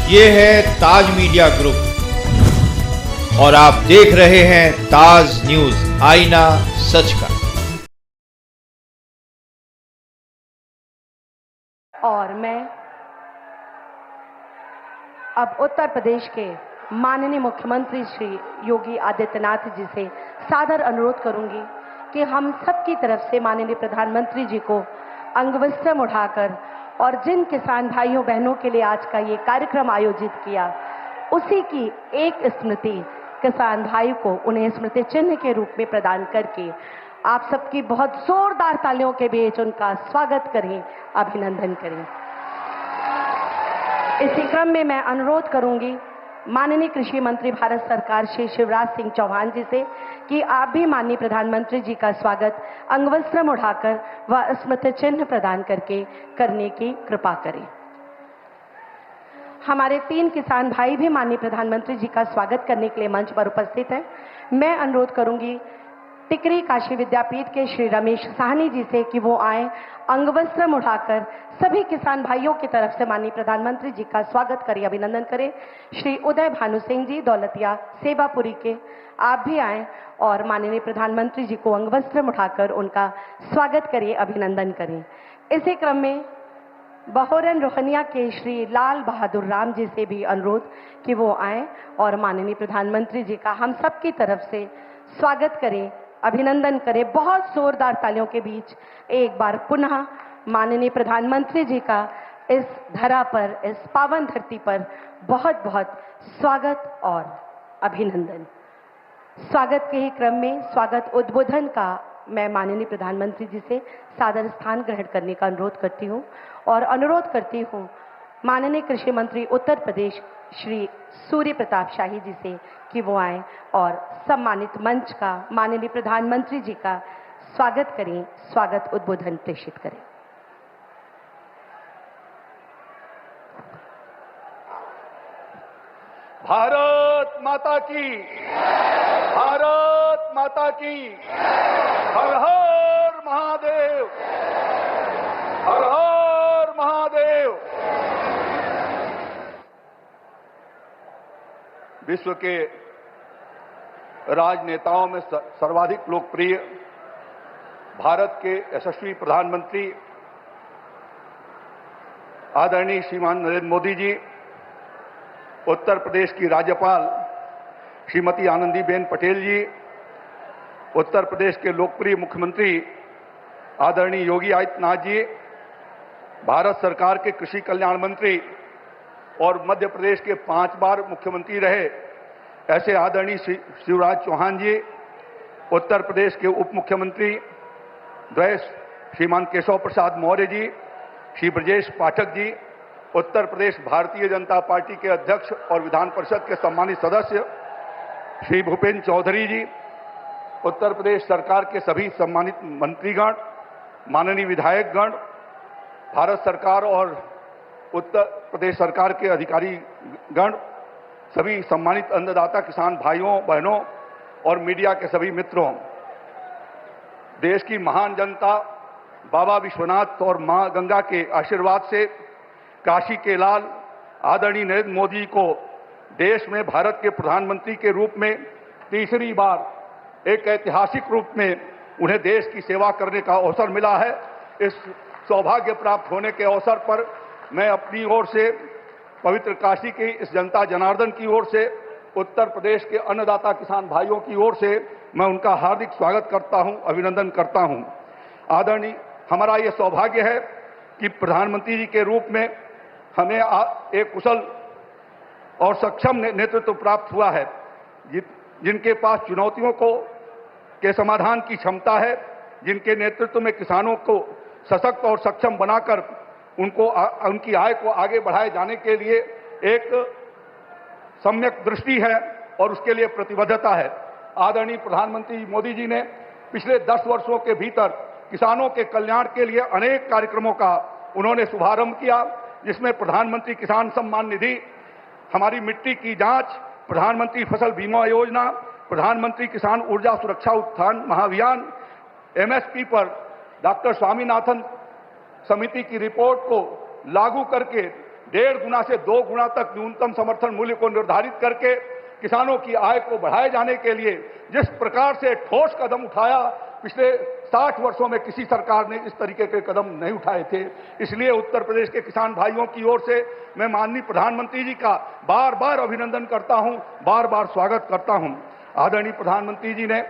ये है ताज media group और आप देख रहे हैं ताज न्यूज, आईना सच का। और मैं अब उत्तर प्रदेश के माननीय मुख्यमंत्री श्री योगी आदित्यनाथ जी से सादर अनुरोध करूंगी कि हम सबकी तरफ से माननीय प्रधानमंत्री जी को अंगवस्त्रम उठाकर और जिन किसान भाइयों बहनों के लिए आज का ये कार्यक्रम आयोजित किया, उसी की एक स्मृति किसान भाई को उन्हें स्मृति चिन्ह के रूप में प्रदान करके आप सबकी बहुत जोरदार तालियों के बीच उनका स्वागत करें, अभिनंदन करें। इसी क्रम में मैं अनुरोध करूंगी माननीय कृषि मंत्री भारत सरकार श्री शिवराज सिंह चौहान जी से कि आप भी माननीय प्रधानमंत्री जी का स्वागत अंगवस्त्रम उठाकर व स्मृति चिन्ह प्रदान करके करने की कृपा करें। हमारे 3 किसान भाई भी माननीय प्रधानमंत्री जी का स्वागत करने के लिए मंच पर उपस्थित हैं। मैं अनुरोध करूंगी टिकरी काशी विद्यापीठ के श्री रमेश साहनी जी से कि वो आए, अंगवस्त्रम उठाकर सभी किसान भाइयों की तरफ से माननीय प्रधानमंत्री जी का स्वागत करें, अभिनंदन करें। श्री उदय भानु सिंह जी दौलतिया सेवापुरी के, आप भी आए और माननीय प्रधानमंत्री जी को अंगवस्त्रम उठाकर उनका स्वागत करिए, अभिनंदन करें। इसी क्रम में बहोरन रोहनिया के श्री लाल बहादुर राम जी से भी अनुरोध कि वो आए और माननीय प्रधानमंत्री जी का हम सबकी तरफ से स्वागत करें, अभिनंदन करें। बहुत जोरदार तालियों के बीच एक बार पुनः माननीय प्रधानमंत्री जी का इस धरा पर, इस पावन धरती पर बहुत बहुत स्वागत और अभिनंदन। स्वागत के ही क्रम में स्वागत उद्बोधन का मैं माननीय प्रधानमंत्री जी से सादर स्थान ग्रहण करने का अनुरोध करती हूँ और अनुरोध करती हूँ माननीय कृषि मंत्री उत्तर प्रदेश श्री सूर्य प्रताप शाही जी से कि वो आए और सम्मानित मंच का माननीय प्रधानमंत्री जी का स्वागत करें, स्वागत उद्बोधन प्रेषित करें। भारत माता की, भारत माता की, हर हर महादेव, हर हर महादेव। विश्व के राजनेताओं में सर्वाधिक लोकप्रिय भारत के यशस्वी प्रधानमंत्री आदरणीय श्रीमान नरेंद्र मोदी जी, उत्तर प्रदेश की राज्यपाल श्रीमती आनंदीबेन पटेल जी, उत्तर प्रदेश के लोकप्रिय मुख्यमंत्री आदरणीय योगी आदित्यनाथ जी, भारत सरकार के कृषि कल्याण मंत्री और मध्य प्रदेश के 5 बार मुख्यमंत्री रहे ऐसे आदरणीय शिवराज चौहान जी, उत्तर प्रदेश के उप मुख्यमंत्री द्वय श्रीमान केशव प्रसाद मौर्य जी, श्री ब्रजेश पाठक जी, उत्तर प्रदेश भारतीय जनता पार्टी के अध्यक्ष और विधान परिषद के सम्मानित सदस्य श्री भूपेन्द्र चौधरी जी, उत्तर प्रदेश सरकार के सभी सम्मानित मंत्रीगण, माननीय विधायकगण, भारत सरकार और उत्तर प्रदेश सरकार के अधिकारी गण, सभी सम्मानित अन्नदाता किसान भाइयों बहनों और मीडिया के सभी मित्रों, देश की महान जनता बाबा विश्वनाथ और मां गंगा के आशीर्वाद से काशी के लाल आदरणीय नरेंद्र मोदी को देश में भारत के प्रधानमंत्री के रूप में तीसरी बार एक ऐतिहासिक रूप में उन्हें देश की सेवा करने का अवसर मिला है। इस सौभाग्य प्राप्त होने के अवसर पर मैं अपनी ओर से, पवित्र काशी की इस जनता जनार्दन की ओर से, उत्तर प्रदेश के अन्नदाता किसान भाइयों की ओर से मैं उनका हार्दिक स्वागत करता हूं, अभिनंदन करता हूं। आदरणीय, हमारा यह सौभाग्य है कि प्रधानमंत्री जी के रूप में हमें एक कुशल और सक्षम नेतृत्व प्राप्त हुआ है, जिनके पास चुनौतियों के समाधान की क्षमता है, जिनके नेतृत्व में किसानों को सशक्त और सक्षम बनाकर उनकी आय को आगे बढ़ाए जाने के लिए एक सम्यक दृष्टि है और उसके लिए प्रतिबद्धता है। आदरणीय प्रधानमंत्री मोदी जी ने पिछले 10 वर्षों के भीतर किसानों के कल्याण के लिए अनेक कार्यक्रमों का उन्होंने शुभारंभ किया, जिसमें प्रधानमंत्री किसान सम्मान निधि, हमारी मिट्टी की जांच, प्रधानमंत्री फसल बीमा योजना, प्रधानमंत्री किसान ऊर्जा सुरक्षा उत्थान महाअभियान, एमएसपी पर डॉक्टर स्वामीनाथन समिति की रिपोर्ट को लागू करके 1.5 गुना से 2 गुना तक न्यूनतम समर्थन मूल्य को निर्धारित करके किसानों की आय को बढ़ाए जाने के लिए जिस प्रकार से ठोस कदम उठाया, पिछले 60 वर्षों में किसी सरकार ने इस तरीके के कदम नहीं उठाए थे। इसलिए उत्तर प्रदेश के किसान भाइयों की ओर से मैं माननीय प्रधानमंत्री जी का बार बार अभिनंदन करता हूं, बार बार स्वागत करता हूं। आदरणीय प्रधानमंत्री जी ने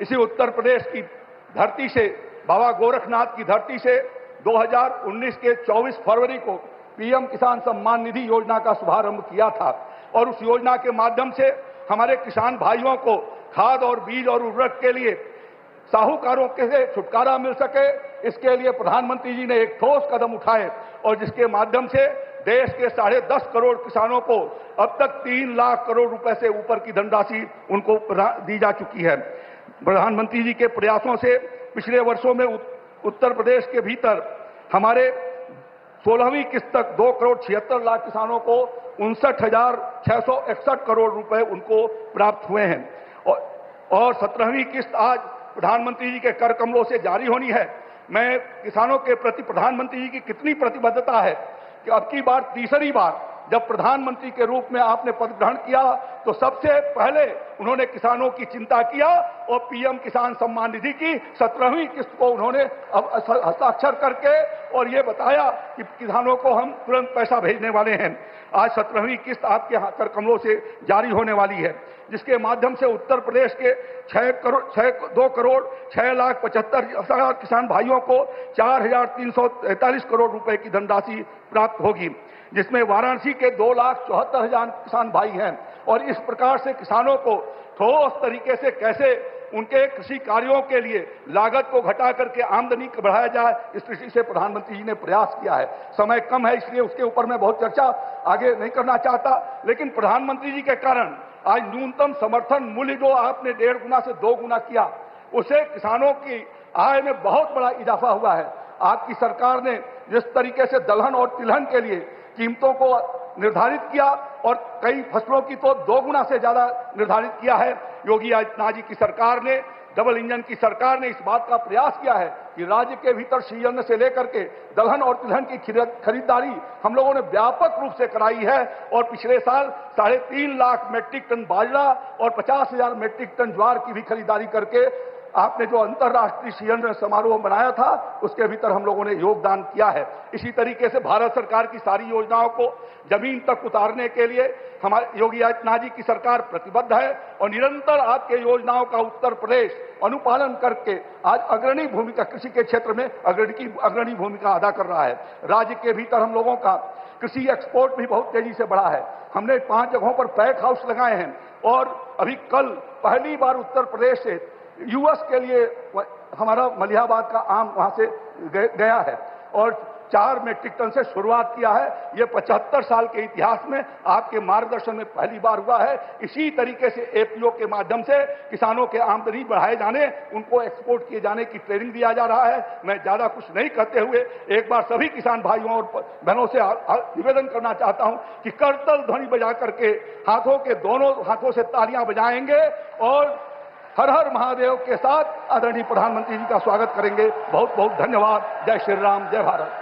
इसी उत्तर प्रदेश की धरती से, बाबा गोरखनाथ की धरती से 2019 के 24 फरवरी को पीएम किसान सम्मान निधि योजना का शुभारंभ किया था और उस योजना के माध्यम से हमारे किसान भाइयों को खाद और बीज और उर्वरक के लिए साहूकारों के से छुटकारा मिल सके, इसके लिए प्रधानमंत्री जी ने एक ठोस कदम उठाए और जिसके माध्यम से देश के 10.5 करोड़ किसानों को अब तक 3 लाख करोड़ रुपए से ऊपर की धनराशि उनको दी जा चुकी है। प्रधानमंत्री जी के प्रयासों से पिछले वर्षों में उत्तर प्रदेश के भीतर हमारे 16वीं किस्त तक 2 करोड़ 76 लाख किसानों को 59,661 करोड़ रुपए उनको प्राप्त हुए हैं और 17वीं किस्त आज प्रधानमंत्री जी के कर कमलों से जारी होनी है। मैं किसानों के प्रति प्रधानमंत्री जी की कितनी प्रतिबद्धता है कि अब की बार तीसरी बार जब प्रधानमंत्री के रूप में आपने पद ग्रहण किया तो सबसे पहले उन्होंने किसानों की चिंता किया और पीएम किसान सम्मान निधि की 17वीं किस्त को उन्होंने हस्ताक्षर करके और ये बताया कि किसानों को हम तुरंत पैसा भेजने वाले हैं। आज 17वीं किस्त आपके कर कमलों से जारी होने वाली है, जिसके माध्यम से उत्तर प्रदेश के 2 करोड़ 6,75,000 किसान भाइयों को 4,343 करोड़ रुपए की धनराशि प्राप्त होगी, जिसमें वाराणसी के 2,74,000 किसान भाई हैं। और इस प्रकार से किसानों को ठोस तरीके से कैसे उनके कृषि कार्यों के लिए लागत को घटा करके आमदनी को बढ़ाया जाए, इस दृष्टि से प्रधानमंत्री जी ने प्रयास किया है। समय कम है इसलिए उसके ऊपर मैं बहुत चर्चा आगे नहीं करना चाहता, लेकिन प्रधानमंत्री जी के कारण आज न्यूनतम समर्थन मूल्य जो आपने 1.5 गुना से 2 गुना किया, उससे किसानों की आय में बहुत बड़ा इजाफा हुआ है। आपकी सरकार ने जिस तरीके से दलहन और तिलहन के लिए कीमतों को निर्धारित किया और कई फसलों की तो 2 गुना से ज्यादा निर्धारित किया है। योगी आदित्यनाथ जी की सरकार ने, डबल इंजन की सरकार ने इस बात का प्रयास किया है कि राज्य के भीतर सीजन से लेकर के दलहन और तिलहन की खरीदारी हम लोगों ने व्यापक रूप से कराई है और पिछले साल 3.5 लाख मेट्रिक टन बाजरा और 50,000 मेट्रिक टन ज्वार की भी खरीदारी करके आपने जो अंतर्राष्ट्रीय सीजन समारोह बनाया था उसके भीतर हम लोगों ने योगदान किया है। इसी तरीके से भारत सरकार की सारी योजनाओं को जमीन तक उतारने के लिए हमारे योगी आदित्यनाथ जी की सरकार प्रतिबद्ध है और निरंतर आपके योजनाओं का उत्तर प्रदेश अनुपालन करके आज अग्रणी भूमिका कृषि के क्षेत्र में अग्रणी भूमिका अदा कर रहा है। राज्य के भीतर हम लोगों का कृषि एक्सपोर्ट भी बहुत तेजी से बढ़ा है। हमने 5 जगहों पर पैक हाउस लगाए हैं और अभी कल पहली बार उत्तर प्रदेश से यूएस के लिए हमारा मलिहाबाद का आम वहां से गया है और 4 मेट्रिक टन से शुरुआत किया है। ये 75 साल के इतिहास में आपके मार्गदर्शन में पहली बार हुआ है। इसी तरीके से एपीओ के माध्यम से किसानों के आमदनी बढ़ाए जाने, उनको एक्सपोर्ट किए जाने की ट्रेनिंग दिया जा रहा है। मैं ज्यादा कुछ नहीं कहते हुए एक बार सभी किसान भाइयों और बहनों से निवेदन करना चाहता हूं कि करतल ध्वनि बजा करके हाथों के दोनों हाथों से तालियां बजाएंगे और हर हर महादेव के साथ आदरणीय प्रधानमंत्री जी का स्वागत करेंगे। बहुत बहुत धन्यवाद। जय श्री राम, जय भारत।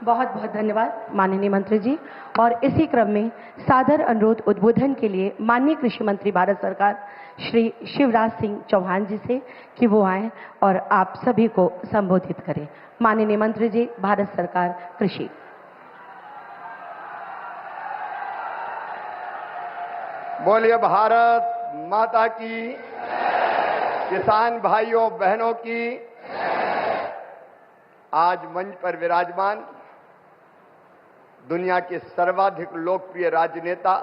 बहुत बहुत धन्यवाद माननीय मंत्री जी। और इसी क्रम में सादर अनुरोध उद्बोधन के लिए माननीय कृषि मंत्री भारत सरकार श्री शिवराज सिंह चौहान जी से कि वो आए और आप सभी को संबोधित करें। माननीय मंत्री जी, भारत सरकार कृषि। बोलिए भारत माता की, किसान भाइयों बहनों की। आज मंच पर विराजमान दुनिया के सर्वाधिक लोकप्रिय राजनेता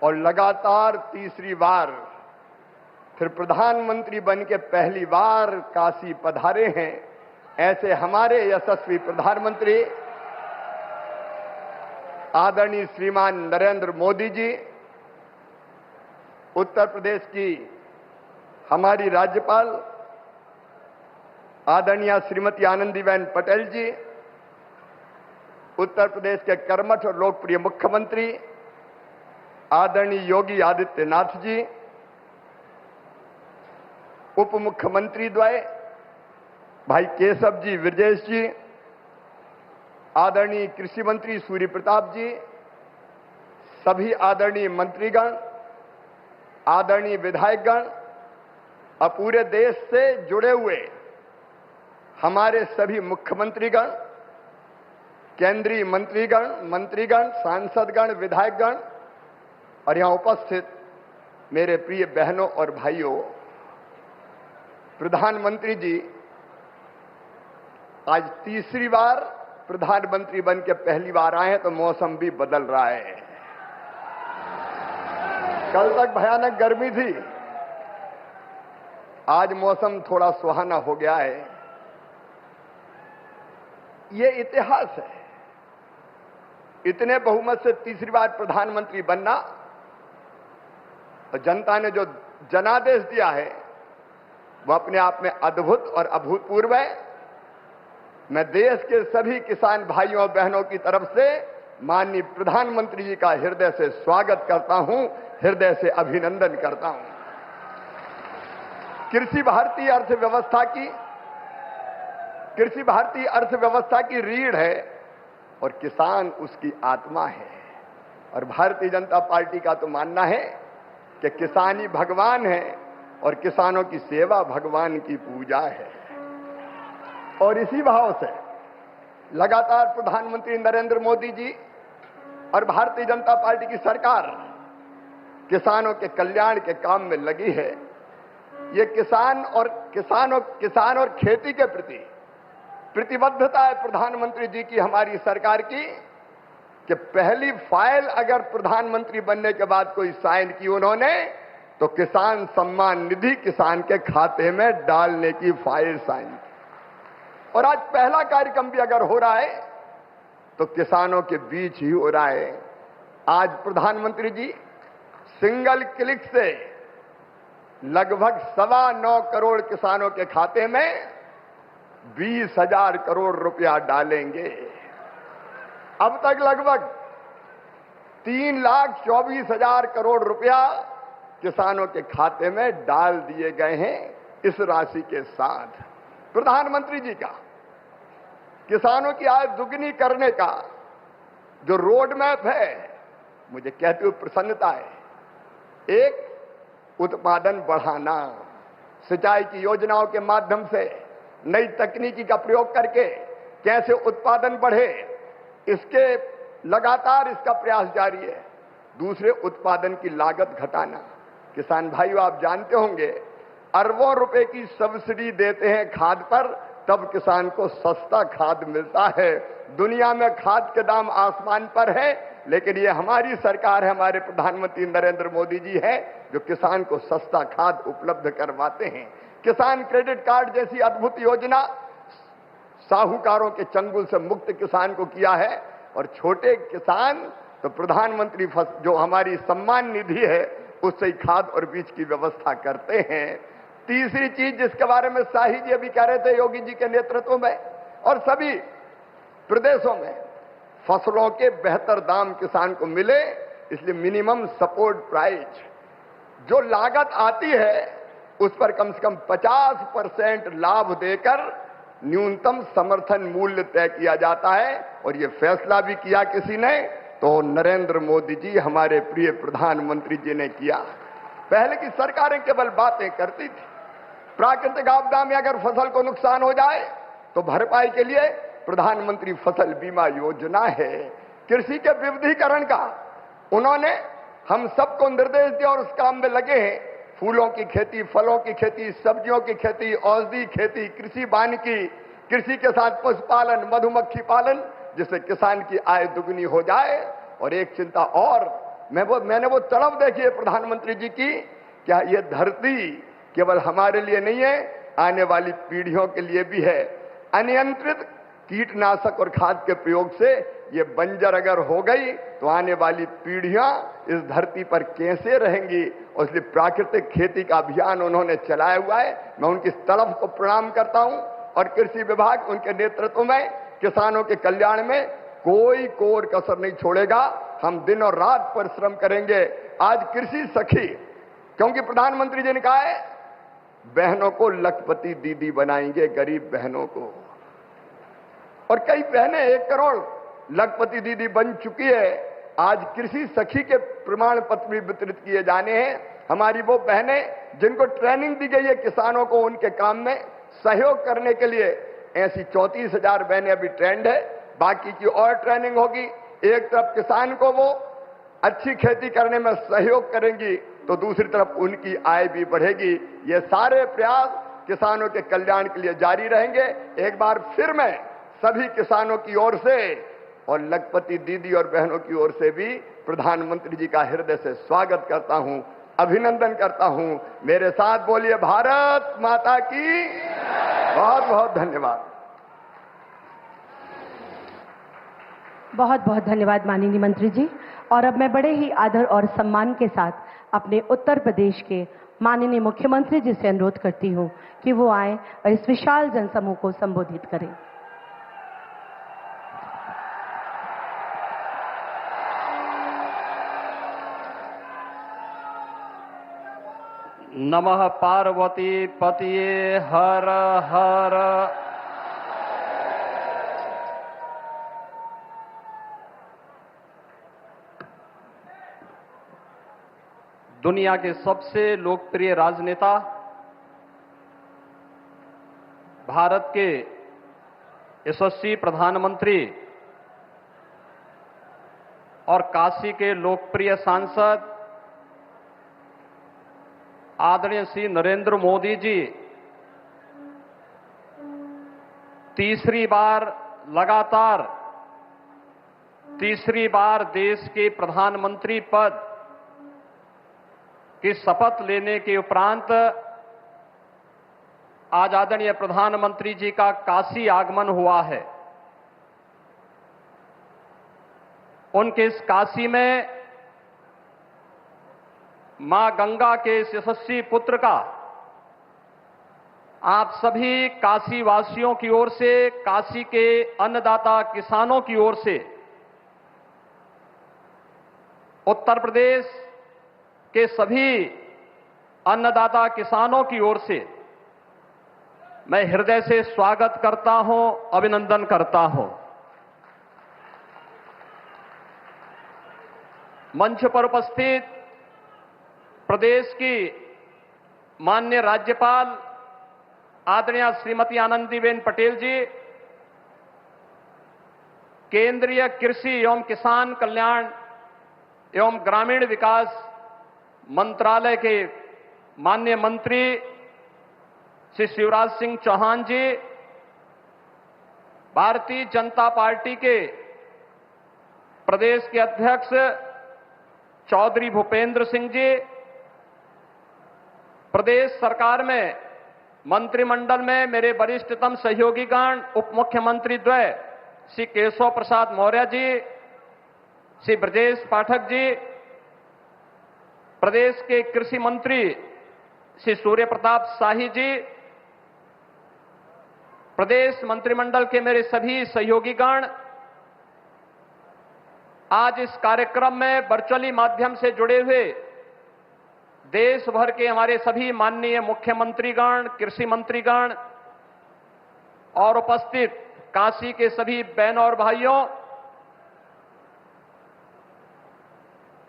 और लगातार तीसरी बार फिर प्रधानमंत्री बन के पहली बार काशी पधारे हैं, ऐसे हमारे यशस्वी प्रधानमंत्री आदरणीय श्रीमान नरेंद्र मोदी जी, उत्तर प्रदेश की हमारी राज्यपाल आदरणीय श्रीमती आनंदीबेन पटेल जी, उत्तर प्रदेश के कर्मठ और लोकप्रिय मुख्यमंत्री आदरणीय योगी आदित्यनाथ जी, उप मुख्यमंत्री द्वय भाई केशव जी विरजेश जी, आदरणीय कृषि मंत्री सूर्य प्रताप जी, सभी आदरणीय मंत्रीगण, आदरणीय विधायकगण और पूरे देश से जुड़े हुए हमारे सभी मुख्यमंत्रीगण, केंद्रीय मंत्रीगण, सांसदगण, विधायकगण और यहां उपस्थित मेरे प्रिय बहनों और भाइयों, प्रधानमंत्री जी आज तीसरी बार प्रधानमंत्री बन के पहली बार आए हैं, तो मौसम भी बदल रहा है। कल तक भयानक गर्मी थी, आज मौसम थोड़ा सुहाना हो गया है। ये इतिहास है, इतने बहुमत से तीसरी बार प्रधानमंत्री बनना, और जनता ने जो जनादेश दिया है वो अपने आप में अद्भुत और अभूतपूर्व है। मैं देश के सभी किसान भाइयों और बहनों की तरफ से माननीय प्रधानमंत्री जी का हृदय से स्वागत करता हूं, हृदय से अभिनंदन करता हूं। कृषि भारतीय अर्थव्यवस्था की रीढ़ है और किसान उसकी आत्मा है। और भारतीय जनता पार्टी का तो मानना है कि किसान ही भगवान है और किसानों की सेवा भगवान की पूजा है। और इसी भाव से लगातार प्रधानमंत्री नरेंद्र मोदी जी और भारतीय जनता पार्टी की सरकार किसानों के कल्याण के काम में लगी है। ये किसान और खेती के प्रति प्रतिबद्धता है प्रधानमंत्री जी की, हमारी सरकार की, कि पहली फाइल अगर प्रधानमंत्री बनने के बाद कोई साइन की उन्होंने, तो किसान सम्मान निधि किसान के खाते में डालने की फाइल साइन की। और आज पहला कार्यक्रम भी अगर हो रहा है तो किसानों के बीच ही हो रहा है। आज प्रधानमंत्री जी सिंगल क्लिक से लगभग 9.25 करोड़ किसानों के खाते में 20,000 करोड़ रुपया डालेंगे। अब तक लगभग 3,24,000 करोड़ रुपया किसानों के खाते में डाल दिए गए हैं। इस राशि के साथ प्रधानमंत्री जी का किसानों की आय दुगनी करने का जो रोड मैप है, मुझे कहते हुए प्रसन्नता है। एक, उत्पादन बढ़ाना, सिंचाई की योजनाओं के माध्यम से नई तकनीकी का प्रयोग करके कैसे उत्पादन बढ़े, इसके लगातार इसका प्रयास जारी है। दूसरे, उत्पादन की लागत घटाना। किसान भाइयों, आप जानते होंगे अरबों रुपए की सब्सिडी देते हैं खाद पर, तब किसान को सस्ता खाद मिलता है। दुनिया में खाद के दाम आसमान पर है, लेकिन ये हमारी सरकार है, हमारे प्रधानमंत्री नरेंद्र मोदी जी है जो किसान को सस्ता खाद उपलब्ध करवाते हैं। किसान क्रेडिट कार्ड जैसी अद्भुत योजना साहूकारों के चंगुल से मुक्त किसान को किया है। और छोटे किसान तो प्रधानमंत्री जो हमारी सम्मान निधि है उससे ही खाद और बीज की व्यवस्था करते हैं। तीसरी चीज जिसके बारे में शाही जी अभी कह रहे थे, योगी जी के नेतृत्व में और सभी प्रदेशों में फसलों के बेहतर दाम किसान को मिले, इसलिए मिनिमम सपोर्ट प्राइस जो लागत आती है उस पर कम से कम 50% लाभ देकर न्यूनतम समर्थन मूल्य तय किया जाता है। और ये फैसला भी किया किसी ने, तो नरेंद्र मोदी जी हमारे प्रिय प्रधानमंत्री जी ने किया। पहले की सरकारें केवल बातें करती थी। प्राकृतिक आपदा में अगर फसल को नुकसान हो जाए तो भरपाई के लिए प्रधानमंत्री फसल बीमा योजना है। कृषि के विविधीकरण का उन्होंने हम सबको निर्देश दिया और उस काम में लगे हैं। फूलों की खेती, फलों की खेती, सब्जियों की खेती, औषधि खेती, कृषि वानिकी, कृषि के साथ पशुपालन, मधुमक्खी पालन, जिससे किसान की आय दुगनी हो जाए। और एक चिंता और, मैंने वो तड़प देखी है प्रधानमंत्री जी की, क्या ये धरती केवल हमारे लिए नहीं है, आने वाली पीढ़ियों के लिए भी है। अनियंत्रित कीटनाशक और खाद के प्रयोग से ये बंजर अगर हो गई तो आने वाली पीढ़ियां इस धरती पर कैसे रहेंगी। और इसलिए प्राकृतिक खेती का अभियान उन्होंने चलाया हुआ है। मैं उनकी इस तड़प को प्रणाम करता हूं। और कृषि विभाग उनके नेतृत्व में किसानों के कल्याण में कोई कोर कसर नहीं छोड़ेगा। हम दिन और रात परिश्रम करेंगे। आज कृषि सखी, क्योंकि प्रधानमंत्री जी ने कहा है बहनों को लखपति दीदी बनाएंगे, गरीब बहनों को। और कई बहनें 1 करोड़ लखपति दीदी बन चुकी है। आज कृषि सखी के प्रमाण पत्र भी वितरित किए जाने हैं। हमारी वो बहनें जिनको ट्रेनिंग दी गई है किसानों को उनके काम में सहयोग करने के लिए, ऐसी 34,000 बहनें अभी ट्रेंड है, बाकी की और ट्रेनिंग होगी। एक तरफ किसान को वो अच्छी खेती करने में सहयोग करेंगी तो दूसरी तरफ उनकी आय भी बढ़ेगी। ये सारे प्रयास किसानों के कल्याण के लिए जारी रहेंगे। एक बार फिर मैं सभी किसानों की ओर से और लखपति दीदी और बहनों की ओर से भी प्रधानमंत्री जी का हृदय से स्वागत करता हूं, अभिनंदन करता हूं। मेरे साथ बोलिए भारत माता की। बहुत बहुत धन्यवाद। बहुत बहुत धन्यवाद माननीय मंत्री जी। और अब मैं बड़े ही आदर और सम्मान के साथ अपने उत्तर प्रदेश के माननीय मुख्यमंत्री जी से अनुरोध करती हूं कि वो आए और इस विशाल जनसमूह को संबोधित करें। नमः पार्वती पतिये हर हर। दुनिया के सबसे लोकप्रिय राजनेता, भारत के यशस्वी प्रधानमंत्री और काशी के लोकप्रिय सांसद आदरणीय श्री नरेंद्र मोदी जी तीसरी बार लगातार देश के प्रधानमंत्री पद की शपथ लेने के उपरांत आज आदरणीय प्रधानमंत्री जी का काशी आगमन हुआ है। उनके इस काशी में मां गंगा के इस यशस्वी पुत्र का आप सभी काशी वासियों की ओर से, काशी के अन्नदाता किसानों की ओर से, उत्तर प्रदेश के सभी अन्नदाता किसानों की ओर से मैं हृदय से स्वागत करता हूं, अभिनंदन करता हूं। मंच पर उपस्थित प्रदेश की माननीय राज्यपाल आदरणीय श्रीमती आनंदीबेन पटेल जी, केंद्रीय कृषि एवं किसान कल्याण एवं ग्रामीण विकास मंत्रालय के माननीय मंत्री श्री शिवराज सिंह चौहान जी, भारतीय जनता पार्टी के प्रदेश के अध्यक्ष चौधरी भूपेंद्र सिंह जी, प्रदेश सरकार में मंत्रिमंडल में मेरे वरिष्ठतम सहयोगीगण उप मुख्यमंत्री द्वय श्री केशव प्रसाद मौर्य जी, श्री ब्रजेश पाठक जी, प्रदेश के कृषि मंत्री श्री सूर्य प्रताप शाही जी, प्रदेश मंत्रिमंडल के मेरे सभी सहयोगीगण, आज इस कार्यक्रम में वर्चुअली माध्यम से जुड़े हुए देश भर के हमारे सभी माननीय मुख्यमंत्रीगण, कृषि मंत्रीगण और उपस्थित काशी के सभी बहनों और भाइयों,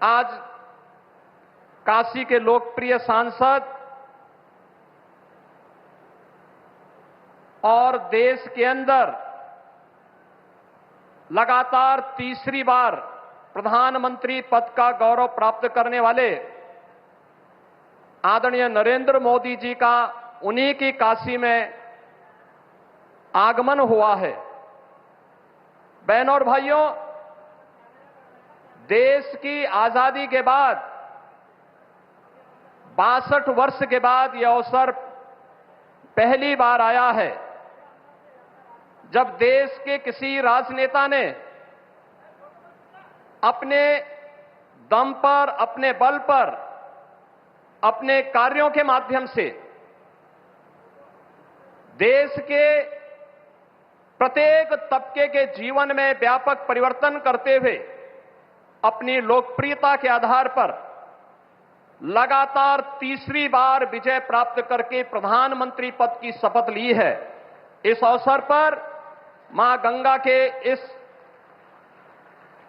आज काशी के लोकप्रिय सांसद और देश के अंदर लगातार तीसरी बार प्रधानमंत्री पद का गौरव प्राप्त करने वाले आदरणीय नरेंद्र मोदी जी का उन्हीं की काशी में आगमन हुआ है। बहनों और भाइयों, देश की आजादी के बाद 62 वर्ष के बाद यह अवसर पहली बार आया है जब देश के किसी राजनेता ने अपने दम पर, अपने बल पर, अपने कार्यों के माध्यम से देश के प्रत्येक तबके के जीवन में व्यापक परिवर्तन करते हुए अपनी लोकप्रियता के आधार पर लगातार तीसरी बार विजय प्राप्त करके प्रधानमंत्री पद की शपथ ली है। इस अवसर पर मां गंगा के इस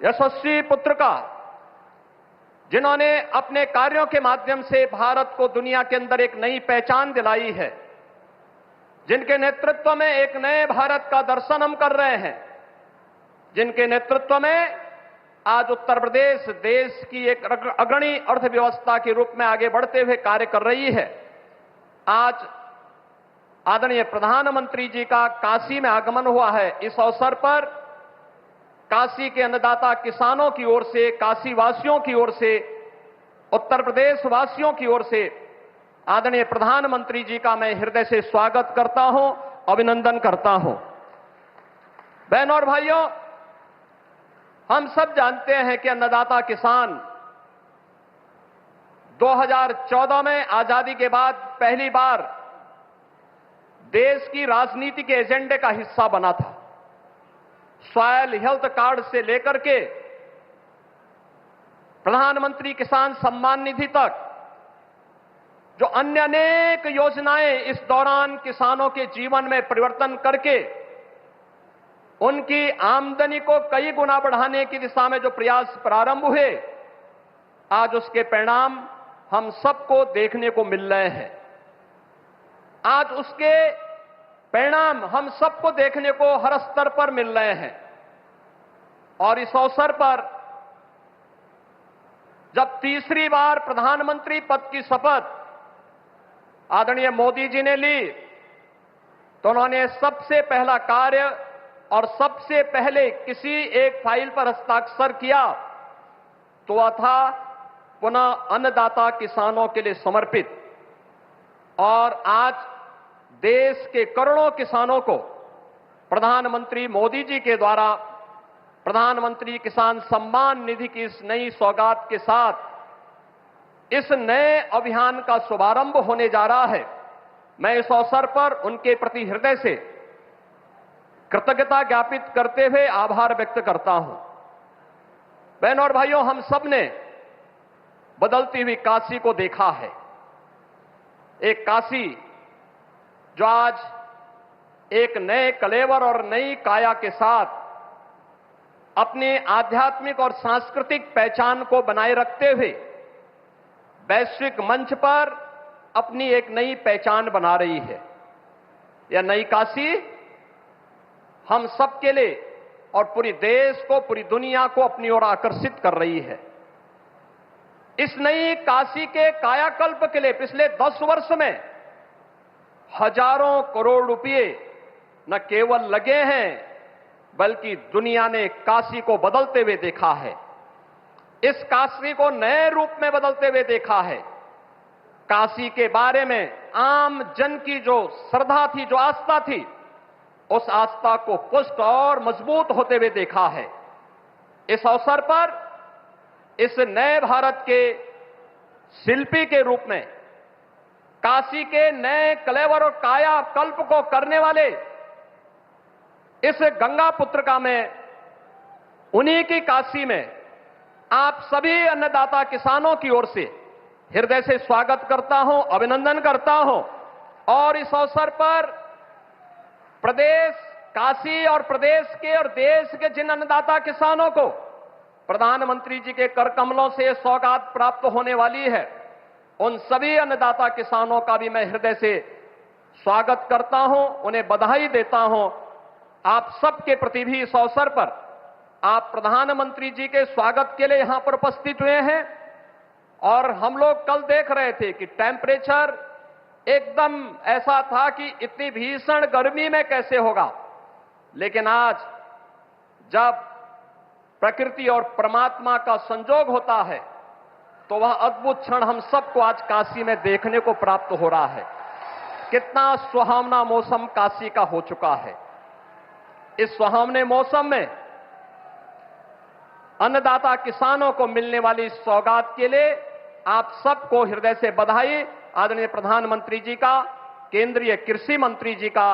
यशस्वी पुत्र का, जिन्होंने अपने कार्यों के माध्यम से भारत को दुनिया के अंदर एक नई पहचान दिलाई है, जिनके नेतृत्व में एक नए भारत का दर्शन हम कर रहे हैं, जिनके नेतृत्व में आज उत्तर प्रदेश देश की एक अग्रणी अर्थव्यवस्था के रूप में आगे बढ़ते हुए कार्य कर रही है। आज आदरणीय प्रधानमंत्री जी का काशी में आगमन हुआ है। इस अवसर पर काशी के अन्नदाता किसानों की ओर से, काशी वासियों की ओर से, उत्तर प्रदेश वासियों की ओर से आदरणीय प्रधानमंत्री जी का मैं हृदय से स्वागत करता हूं, अभिनंदन करता हूं। बहनों और भाइयों, हम सब जानते हैं कि अन्नदाता किसान 2014 में आजादी के बाद पहली बार देश की राजनीति के एजेंडे का हिस्सा बना था। सॉयल हेल्थ कार्ड से लेकर के प्रधानमंत्री किसान सम्मान निधि तक जो अन्य अनेक योजनाएं इस दौरान किसानों के जीवन में परिवर्तन करके उनकी आमदनी को कई गुना बढ़ाने की दिशा में जो प्रयास प्रारंभ हुए, आज उसके परिणाम हम सबको देखने को मिल रहे हैं। आज उसके परिणाम हम सबको देखने को हर स्तर पर मिल रहे हैं। और इस अवसर पर जब तीसरी बार प्रधानमंत्री पद की शपथ आदरणीय मोदी जी ने ली, तो उन्होंने सबसे पहला कार्य और सबसे पहले किसी एक फाइल पर हस्ताक्षर किया तो वह था पुनः अन्नदाता किसानों के लिए समर्पित। और आज देश के करोड़ों किसानों को प्रधानमंत्री मोदी जी के द्वारा प्रधानमंत्री किसान सम्मान निधि की इस नई सौगात के साथ इस नए अभियान का शुभारंभ होने जा रहा है। मैं इस अवसर पर उनके प्रति हृदय से कृतज्ञता ज्ञापित करते हुए आभार व्यक्त करता हूं। बहनों और भाइयों, हम सब ने बदलती हुई काशी को देखा है। एक काशी जो आज एक नए कलेवर और नई काया के साथ अपनी आध्यात्मिक और सांस्कृतिक पहचान को बनाए रखते हुए वैश्विक मंच पर अपनी एक नई पहचान बना रही है। यह नई काशी हम सबके लिए और पूरी देश को, पूरी दुनिया को अपनी ओर आकर्षित कर रही है। इस नई काशी के कायाकल्प के लिए पिछले 10 वर्ष में हजारों करोड़ रुपए न केवल लगे हैं, बल्कि दुनिया ने काशी को बदलते हुए देखा है। इस काशी को नए रूप में बदलते हुए देखा है। काशी के बारे में आम जन की जो श्रद्धा थी, जो आस्था थी, उस आस्था को पुष्ट और मजबूत होते हुए देखा है। इस अवसर पर इस नए भारत के शिल्पी के रूप में काशी के नए कलेवर और काया कल्प को करने वाले इस गंगा पुत्र का मैं उन्हीं की काशी में आप सभी अन्नदाता किसानों की ओर से हृदय से स्वागत करता हूं, अभिनंदन करता हूं। और इस अवसर पर प्रदेश काशी और प्रदेश के और देश के जिन अन्नदाता किसानों को प्रधानमंत्री जी के कर कमलों से सौगात प्राप्त होने वाली है, उन सभी अन्नदाता किसानों का भी मैं हृदय से स्वागत करता हूं, उन्हें बधाई देता हूं। आप सबके प्रति भी इस अवसर पर आप प्रधानमंत्री जी के स्वागत के लिए यहां पर उपस्थित हुए हैं। और हम लोग कल देख रहे थे कि टेम्परेचर एकदम ऐसा था कि इतनी भीषण गर्मी में कैसे होगा, लेकिन आज जब प्रकृति और परमात्मा का संजोग होता है तो वह अद्भुत क्षण हम सबको आज काशी में देखने को प्राप्त हो रहा है। कितना सुहावना मौसम काशी का हो चुका है। इस सुहावने मौसम में अन्नदाता किसानों को मिलने वाली इस सौगात के लिए आप सबको हृदय से बधाई। आदरणीय प्रधानमंत्री जी का, केंद्रीय कृषि मंत्री जी का,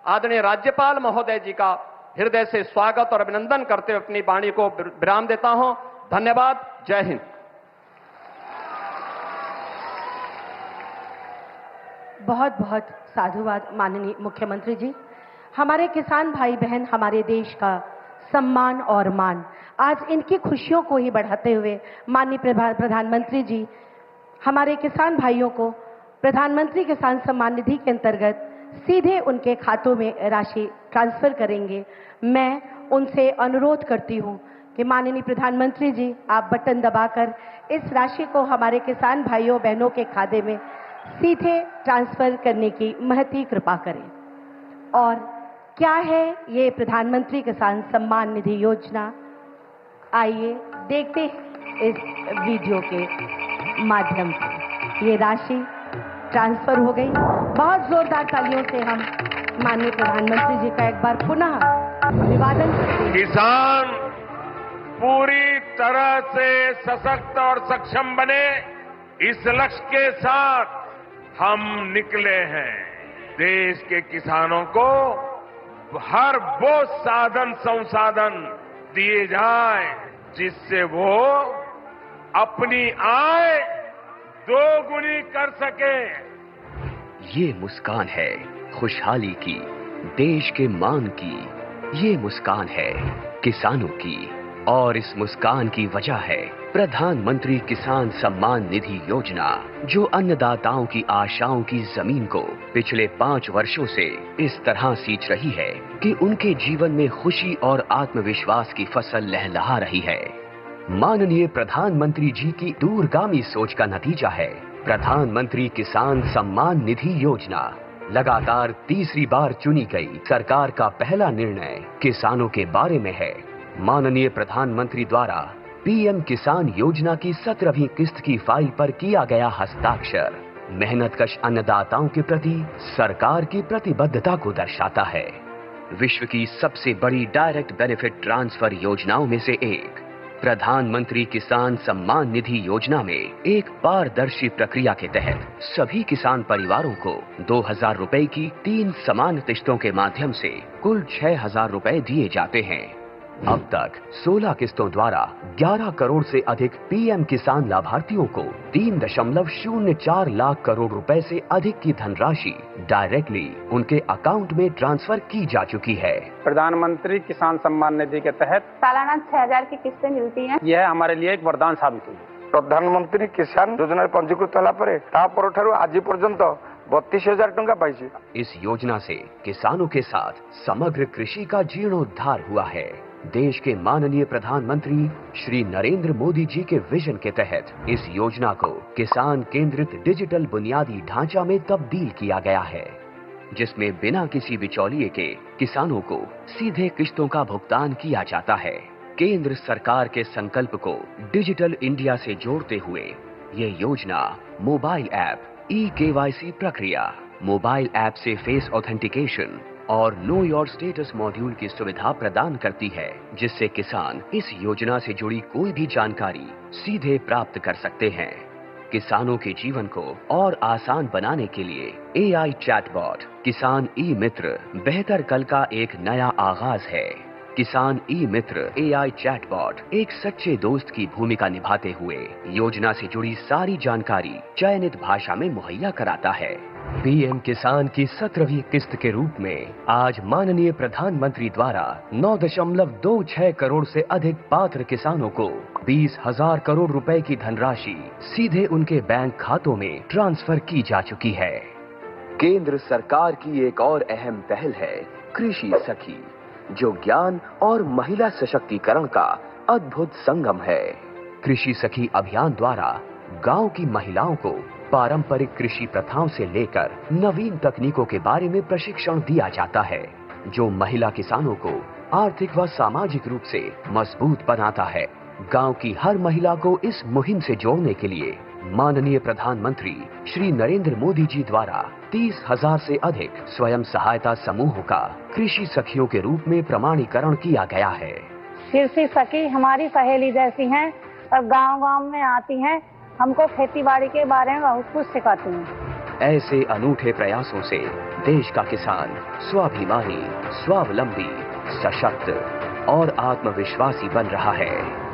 आदरणीय राज्यपाल महोदय जी का हृदय से स्वागत और अभिनंदन करते हुए अपनी वाणी को विराम देता हूं। धन्यवाद। जय हिंद। बहुत बहुत साधुवाद माननीय मुख्यमंत्री जी। हमारे किसान भाई बहन हमारे देश का सम्मान और मान, आज इनकी खुशियों को ही बढ़ाते हुए माननीय प्रधानमंत्री जी हमारे किसान भाइयों को प्रधानमंत्री किसान सम्मान निधि के अंतर्गत सीधे उनके खातों में राशि ट्रांसफर करेंगे। मैं उनसे अनुरोध करती हूं कि माननीय प्रधानमंत्री जी आप बटन दबाकर इस राशि को हमारे किसान भाइयों बहनों के खाते में सीधे ट्रांसफर करने की महती कृपा करें। और क्या है ये प्रधानमंत्री किसान सम्मान निधि योजना, आइए देखते हैं इस वीडियो के माध्यम से। ये राशि ट्रांसफर हो गई। बहुत जोरदार तालियों से हम माननीय प्रधानमंत्री जी का एक बार पुनः अभिवादन करते हैं। किसान पूरी तरह से सशक्त और सक्षम बने, इस लक्ष्य के साथ हम निकले हैं। देश के किसानों को हर वो साधन संसाधन दिए जाए जिससे वो अपनी आय दोगुनी कर सके। ये मुस्कान है खुशहाली की, देश के मान की। ये मुस्कान है किसानों की, और इस मुस्कान की वजह है प्रधानमंत्री किसान सम्मान निधि योजना, जो अन्नदाताओं की आशाओं की जमीन को पिछले 5 वर्षों से इस तरह सींच रही है कि उनके जीवन में खुशी और आत्मविश्वास की फसल लहलहा रही है। माननीय प्रधानमंत्री जी की दूरगामी सोच का नतीजा है प्रधानमंत्री किसान सम्मान निधि योजना। लगातार तीसरी बार चुनी गई सरकार का पहला निर्णय किसानों के बारे में है। माननीय प्रधानमंत्री द्वारा पीएम किसान योजना की 17वीं किस्त की फाइल पर किया गया हस्ताक्षर मेहनतकश अन्नदाताओं के प्रति सरकार की प्रतिबद्धता को दर्शाता है। विश्व की सबसे बड़ी डायरेक्ट बेनिफिट ट्रांसफर योजनाओं में से एक प्रधानमंत्री किसान सम्मान निधि योजना में एक पारदर्शी प्रक्रिया के तहत सभी किसान परिवारों को 2000 रुपए की 3 समान किस्तों के माध्यम से कुल 6000 रुपए दिए जाते हैं। अब तक 16 किस्तों द्वारा 11 करोड़ से अधिक पीएम किसान लाभार्थियों को 3.04 लाख करोड़ रुपए से अधिक की धनराशि डायरेक्टली उनके अकाउंट में ट्रांसफर की जा चुकी है। प्रधानमंत्री किसान सम्मान निधि के तहत सालाना 6000 की किस्तें मिलती हैं। यह हमारे लिए एक वरदान साबित हुई। प्रधानमंत्री किसान योजना पंजीकृत होला परे तापर ठारू आज पर्यंत 32,000 टंका पाइछि। इस योजना से किसानों के साथ समग्र कृषि का जीर्णोद्धार हुआ है। देश के माननीय प्रधानमंत्री श्री नरेंद्र मोदी जी के विजन के तहत इस योजना को किसान केंद्रित डिजिटल बुनियादी ढांचा में तब्दील किया गया है, जिसमें बिना किसी बिचौलिए के किसानों को सीधे किस्तों का भुगतान किया जाता है। केंद्र सरकार के संकल्प को डिजिटल इंडिया से जोड़ते हुए ये योजना मोबाइल ऐप, ई-केवाईसी प्रक्रिया, मोबाइल ऐप से फेस ऑथेंटिकेशन और नो योर स्टेटस मॉड्यूल की सुविधा प्रदान करती है, जिससे किसान इस योजना से जुड़ी कोई भी जानकारी सीधे प्राप्त कर सकते हैं। किसानों के जीवन को और आसान बनाने के लिए एआई चैटबॉट किसान ई मित्र बेहतर कल का एक नया आगाज है। किसान ई मित्र एआई चैटबॉट एक सच्चे दोस्त की भूमिका निभाते हुए योजना से जुड़ी सारी जानकारी चयनित भाषा में मुहैया कराता है। पीएम किसान की 17वीं किस्त के रूप में आज माननीय प्रधानमंत्री द्वारा 9.26 करोड़ से अधिक पात्र किसानों को 20,000 करोड़ रुपए की धनराशि सीधे उनके बैंक खातों में ट्रांसफर की जा चुकी है। केंद्र सरकार की एक और अहम पहल है कृषि सखी, जो ज्ञान और महिला सशक्तिकरण का अद्भुत संगम है। कृषि सखी अभियान द्वारा गांव की महिलाओं को पारंपरिक कृषि प्रथाओं से लेकर नवीन तकनीकों के बारे में प्रशिक्षण दिया जाता है, जो महिला किसानों को आर्थिक व सामाजिक रूप से मजबूत बनाता है। गांव की हर महिला को इस मुहिम से जोड़ने के लिए माननीय प्रधानमंत्री श्री नरेंद्र मोदी जी द्वारा 30,000 से अधिक स्वयं सहायता समूहों का कृषि सखियों के रूप में प्रमाणीकरण किया गया है। कृषि सखी हमारी सहेली जैसी हैं और गांव-गांव में आती हैं, हमको खेतीबाड़ी के बारे में बहुत कुछ सिखाती हैं। ऐसे अनूठे प्रयासों से देश का किसान स्वाभिमानी, स्वावलंबी, सशक्त और आत्मविश्वासी बन रहा है।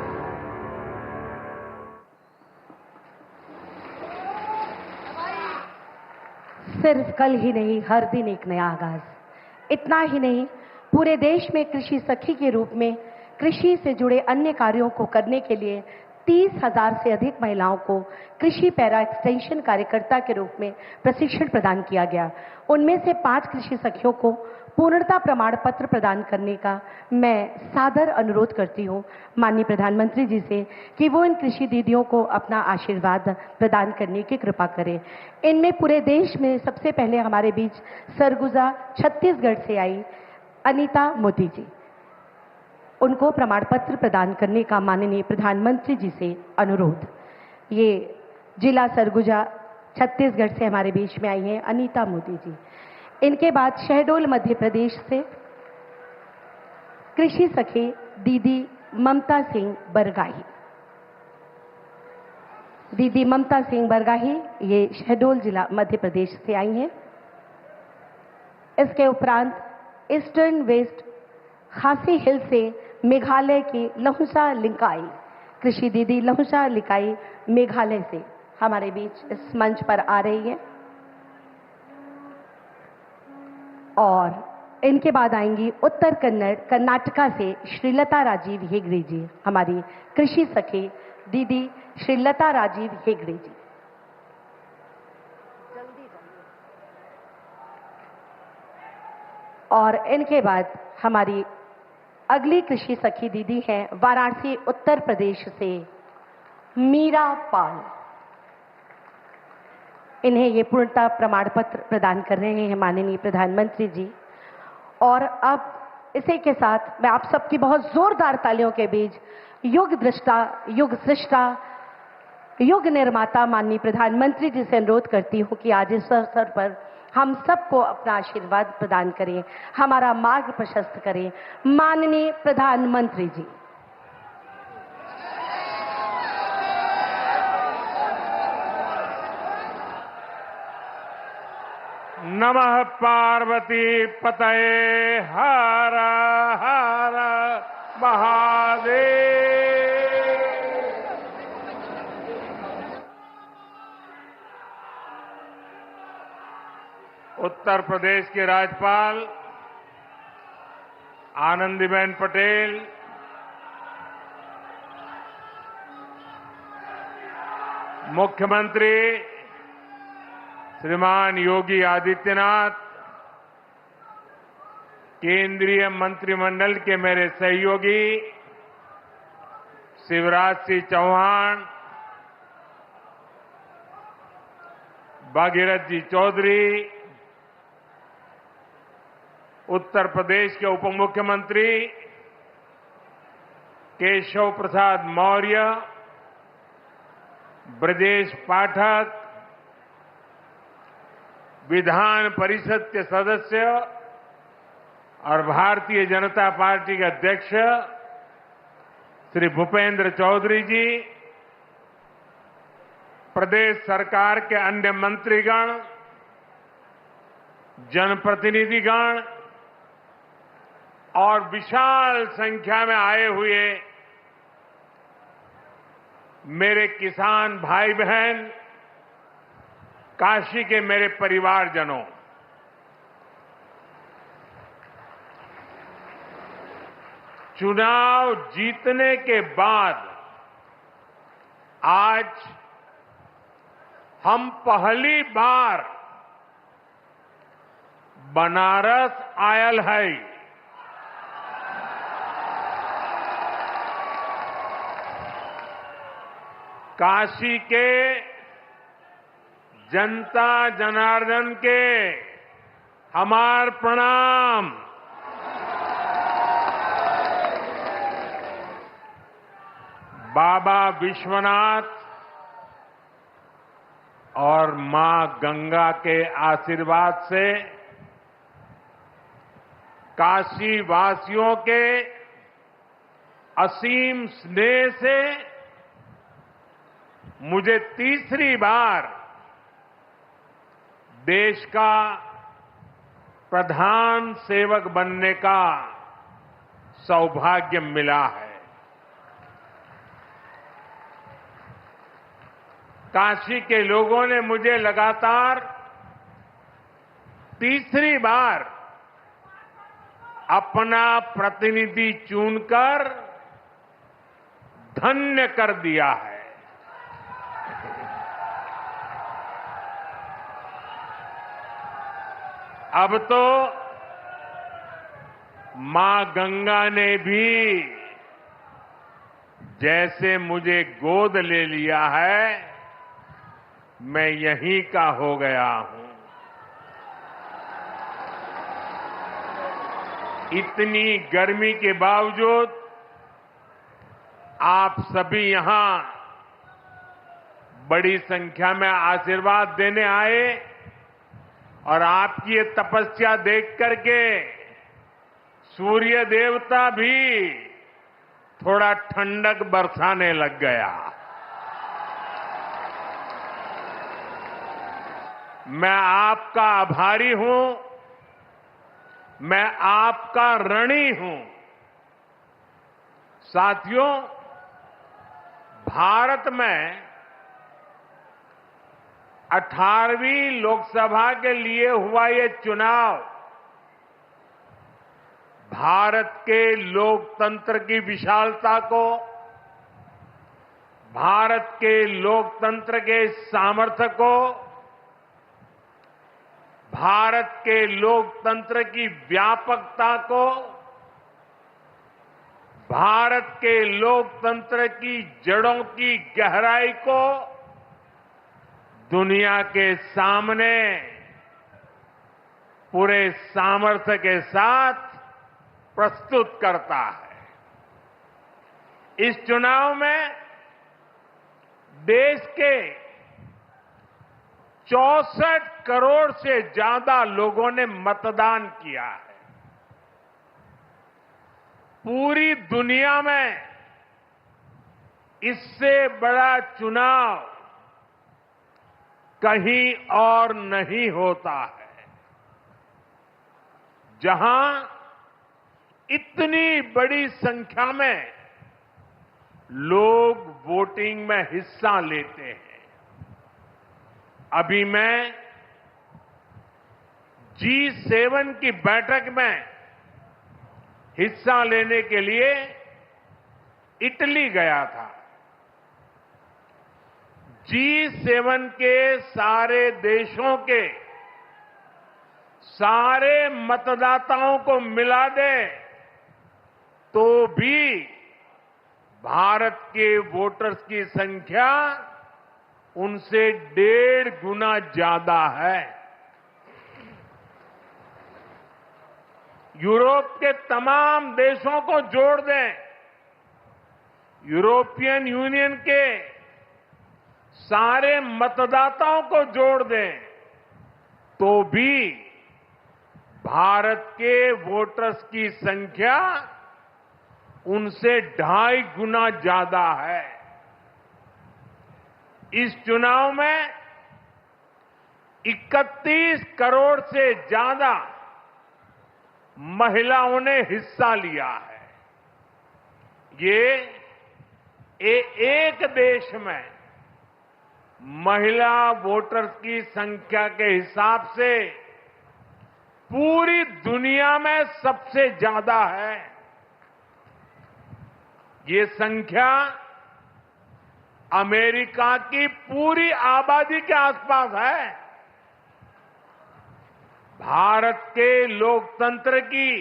सिर्फ कल ही नहीं, हर दिन एक नया आगाज। इतना ही नहीं, पूरे देश में कृषि सखी के रूप में कृषि से जुड़े अन्य कार्यों को करने के लिए 30,000 से अधिक महिलाओं को कृषि पैरा एक्सटेंशन कार्यकर्ता के रूप में प्रशिक्षण प्रदान किया गया। उनमें से 5 कृषि सखियों को पूर्णता प्रमाण पत्र प्रदान करने का मैं सादर अनुरोध करती हूं माननीय प्रधानमंत्री जी से कि वो इन कृषि दीदियों को अपना आशीर्वाद प्रदान करने की कृपा करें। इनमें पूरे देश में सबसे पहले हमारे बीच सरगुजा छत्तीसगढ़ से आई अनीता मोदी जी, उनको प्रमाण पत्र प्रदान करने का माननीय प्रधानमंत्री जी से अनुरोध। ये जिला सरगुजा छत्तीसगढ़ से हमारे बीच में आई हैं अनीता मोदी जी। इनके बाद शहडोल मध्य प्रदेश से कृषि सखी दीदी ममता सिंह बरगाही। दीदी ममता सिंह बरगाही ये शहडोल जिला मध्य प्रदेश से आई हैं। इसके उपरांत ईस्टर्न वेस्ट खासी हिल से मेघालय की लहुसा लिंकाई कृषि दीदी लहुसा लिंकाई मेघालय से हमारे बीच इस मंच पर आ रही है। और इनके बाद आएंगी उत्तर कन्नड़ कर्नाटका से श्रीलता राजीव हेगड़े जी, हमारी कृषि सखी दीदी श्रीलता राजीव हेगड़े जी। और इनके बाद हमारी अगली कृषि सखी दीदी हैं वाराणसी उत्तर प्रदेश से मीरा पाल। इन्हें ये पूर्णता प्रमाण पत्र प्रदान कर रहे हैं माननीय प्रधानमंत्री जी। और अब इसी के साथ मैं आप सबकी बहुत जोरदार तालियों के बीच युग दृष्टा, युग सृष्टा, युग निर्माता माननीय प्रधानमंत्री जी से अनुरोध करती हूं कि आज इस अवसर पर हम सबको अपना आशीर्वाद प्रदान करें, हमारा मार्ग प्रशस्त करें। माननीय प्रधानमंत्री जी। नमः पार्वती पतये हर हर महादेव। उत्तर प्रदेश के राज्यपाल आनंदीबेन पटेल, मुख्यमंत्री श्रीमान योगी आदित्यनाथ, केंद्रीय मंत्रिमंडल के मेरे सहयोगी शिवराज सिंह चौहान, भागीरथ जी चौधरी, उत्तर प्रदेश के उप मुख्यमंत्री केशव प्रसाद मौर्य, ब्रजेश पाठक, विधान परिषद के सदस्य और भारतीय जनता पार्टी के अध्यक्ष श्री भूपेंद्र चौधरी जी, प्रदेश सरकार के अन्य मंत्रीगण, जनप्रतिनिधिगण और विशाल संख्या में आए हुए मेरे किसान भाई बहन, काशी के मेरे परिवारजनों, चुनाव जीतने के बाद आज हम पहली बार बनारस आयल है। काशी के जनता जनार्दन के हमार प्रणाम। बाबा विश्वनाथ और मां गंगा के आशीर्वाद से काशी वासियों के असीम स्नेह से मुझे तीसरी बार देश का प्रधान सेवक बनने का सौभाग्य मिला है। काशी के लोगों ने मुझे लगातार तीसरी बार अपना प्रतिनिधि चुनकर धन्य कर दिया है। अब तो मां गंगा ने भी जैसे मुझे गोद ले लिया है, मैं यहीं का हो गया हूं। इतनी गर्मी के बावजूद आप सभी यहां बड़ी संख्या में आशीर्वाद देने आए और आपकी ये तपस्या देख करके सूर्य देवता भी थोड़ा ठंडक बरसाने लग गया। मैं आपका आभारी हूं, मैं आपका ऋणी हूं। साथियों, भारत में 18वीं लोकसभा के लिए हुआ ये चुनाव भारत के लोकतंत्र की विशालता को, भारत के लोकतंत्र के सामर्थ्य को, भारत के लोकतंत्र की व्यापकता को, भारत के लोकतंत्र की जड़ों की गहराई को दुनिया के सामने पूरे सामर्थ्य के साथ प्रस्तुत करता है। इस चुनाव में देश के 64 करोड़ से ज्यादा लोगों ने मतदान किया है। पूरी दुनिया में इससे बड़ा चुनाव कहीं और नहीं होता है, जहां इतनी बड़ी संख्या में लोग वोटिंग में हिस्सा लेते हैं। अभी मैं G7 की बैठक में हिस्सा लेने के लिए इटली गया था। G7 के सारे देशों के सारे मतदाताओं को मिला दे तो भी भारत के वोटर्स की संख्या उनसे 1.5 गुना ज्यादा है। यूरोप के तमाम देशों को जोड़ दें, यूरोपियन यूनियन के सारे मतदाताओं को जोड़ दें, तो भी भारत के वोटर्स की संख्या उनसे 2.5 गुना ज्यादा है। इस चुनाव में 31 करोड़ से ज्यादा महिलाओं ने हिस्सा लिया है। ये एक देश में महिला वोटर्स की संख्या के हिसाब से पूरी दुनिया में सबसे ज्यादा है। ये संख्या अमेरिका की पूरी आबादी के आसपास है। भारत के लोकतंत्र की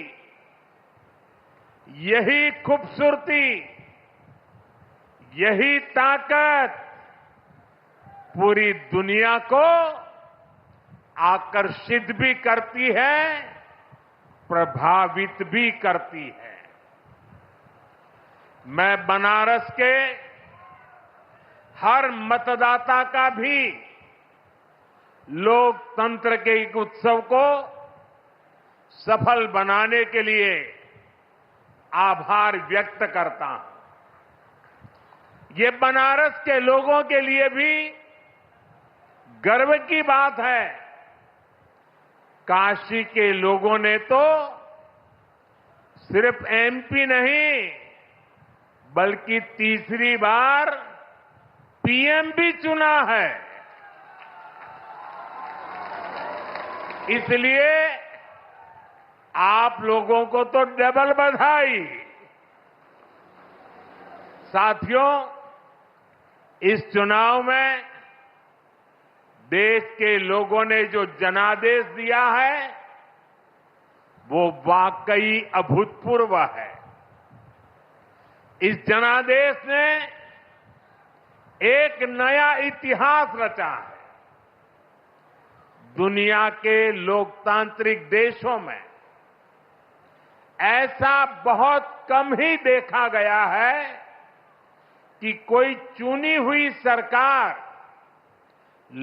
यही खूबसूरती, यही ताकत पूरी दुनिया को आकर्षित भी करती है, प्रभावित भी करती है। मैं बनारस के हर मतदाता का भी लोकतंत्र के एक उत्सव को सफल बनाने के लिए आभार व्यक्त करता हूं। ये बनारस के लोगों के लिए भी गर्व की बात है। काशी के लोगों ने तो सिर्फ एमपी नहीं बल्कि तीसरी बार पीएम भी चुना है। इसलिए आप लोगों को तो डबल बधाई। साथियों, इस चुनाव में देश के लोगों ने जो जनादेश दिया है वो वाकई अभूतपूर्व है। इस जनादेश ने एक नया इतिहास रचा है। दुनिया के लोकतांत्रिक देशों में ऐसा बहुत कम ही देखा गया है कि कोई चुनी हुई सरकार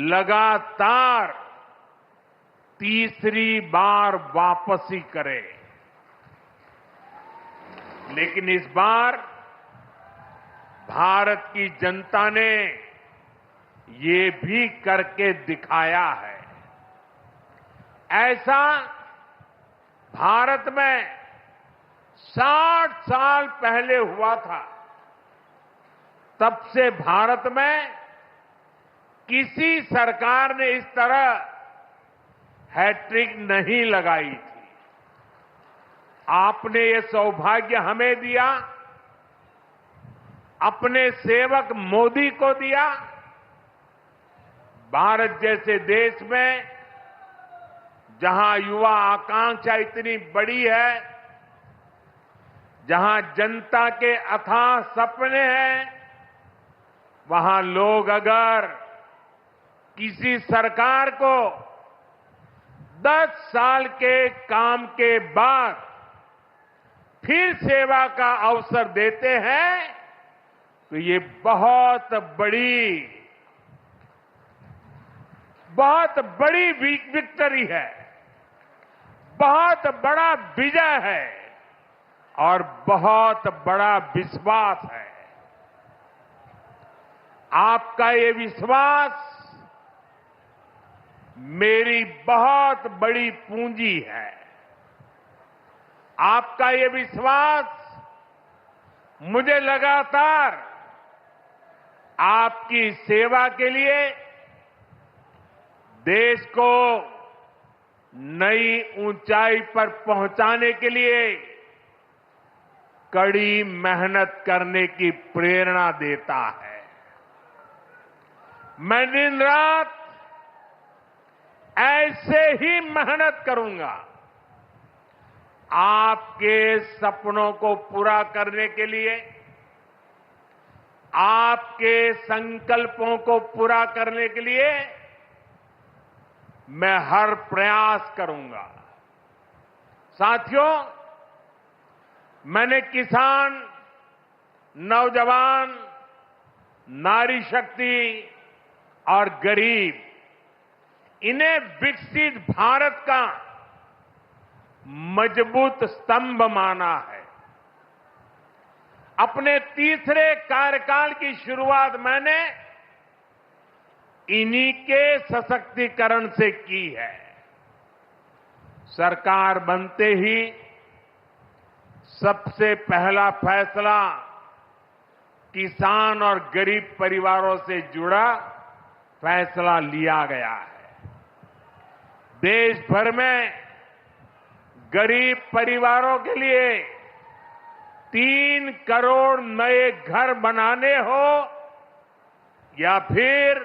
लगातार तीसरी बार वापसी करे। लेकिन इस बार भारत की जनता ने ये भी करके दिखाया है। ऐसा भारत में 60 साल पहले हुआ था। तब से भारत में किसी सरकार ने इस तरह हैट्रिक नहीं लगाई थी। आपने ये सौभाग्य हमें दिया, अपने सेवक मोदी को दिया। भारत जैसे देश में जहां युवा आकांक्षा इतनी बड़ी है, जहां जनता के अथाह सपने हैं, वहां लोग अगर किसी सरकार को 10 साल के काम के बाद फिर सेवा का अवसर देते हैं तो ये बहुत बड़ी विक्ट्री है, बहुत बड़ा विजय है और बहुत बड़ा विश्वास है। आपका ये विश्वास मेरी बहुत बड़ी पूंजी है। आपका ये विश्वास मुझे लगातार आपकी सेवा के लिए, देश को नई ऊंचाई पर पहुंचाने के लिए कड़ी मेहनत करने की प्रेरणा देता है। मैं दिन रात ऐसे ही मेहनत करूंगा आपके सपनों को पूरा करने के लिए, आपके संकल्पों को पूरा करने के लिए मैं हर प्रयास करूंगा। साथियों, मैंने किसान, नौजवान, नारी शक्ति और गरीब, इन्हें विकसित भारत का मजबूत स्तंभ माना है। अपने तीसरे कार्यकाल की शुरुआत मैंने इन्हीं के सशक्तिकरण से की है। सरकार बनते ही सबसे पहला फैसला किसान और गरीब परिवारों से जुड़ा फैसला लिया गया है। देश भर में गरीब परिवारों के लिए 3 करोड़ नए घर बनाने हो या फिर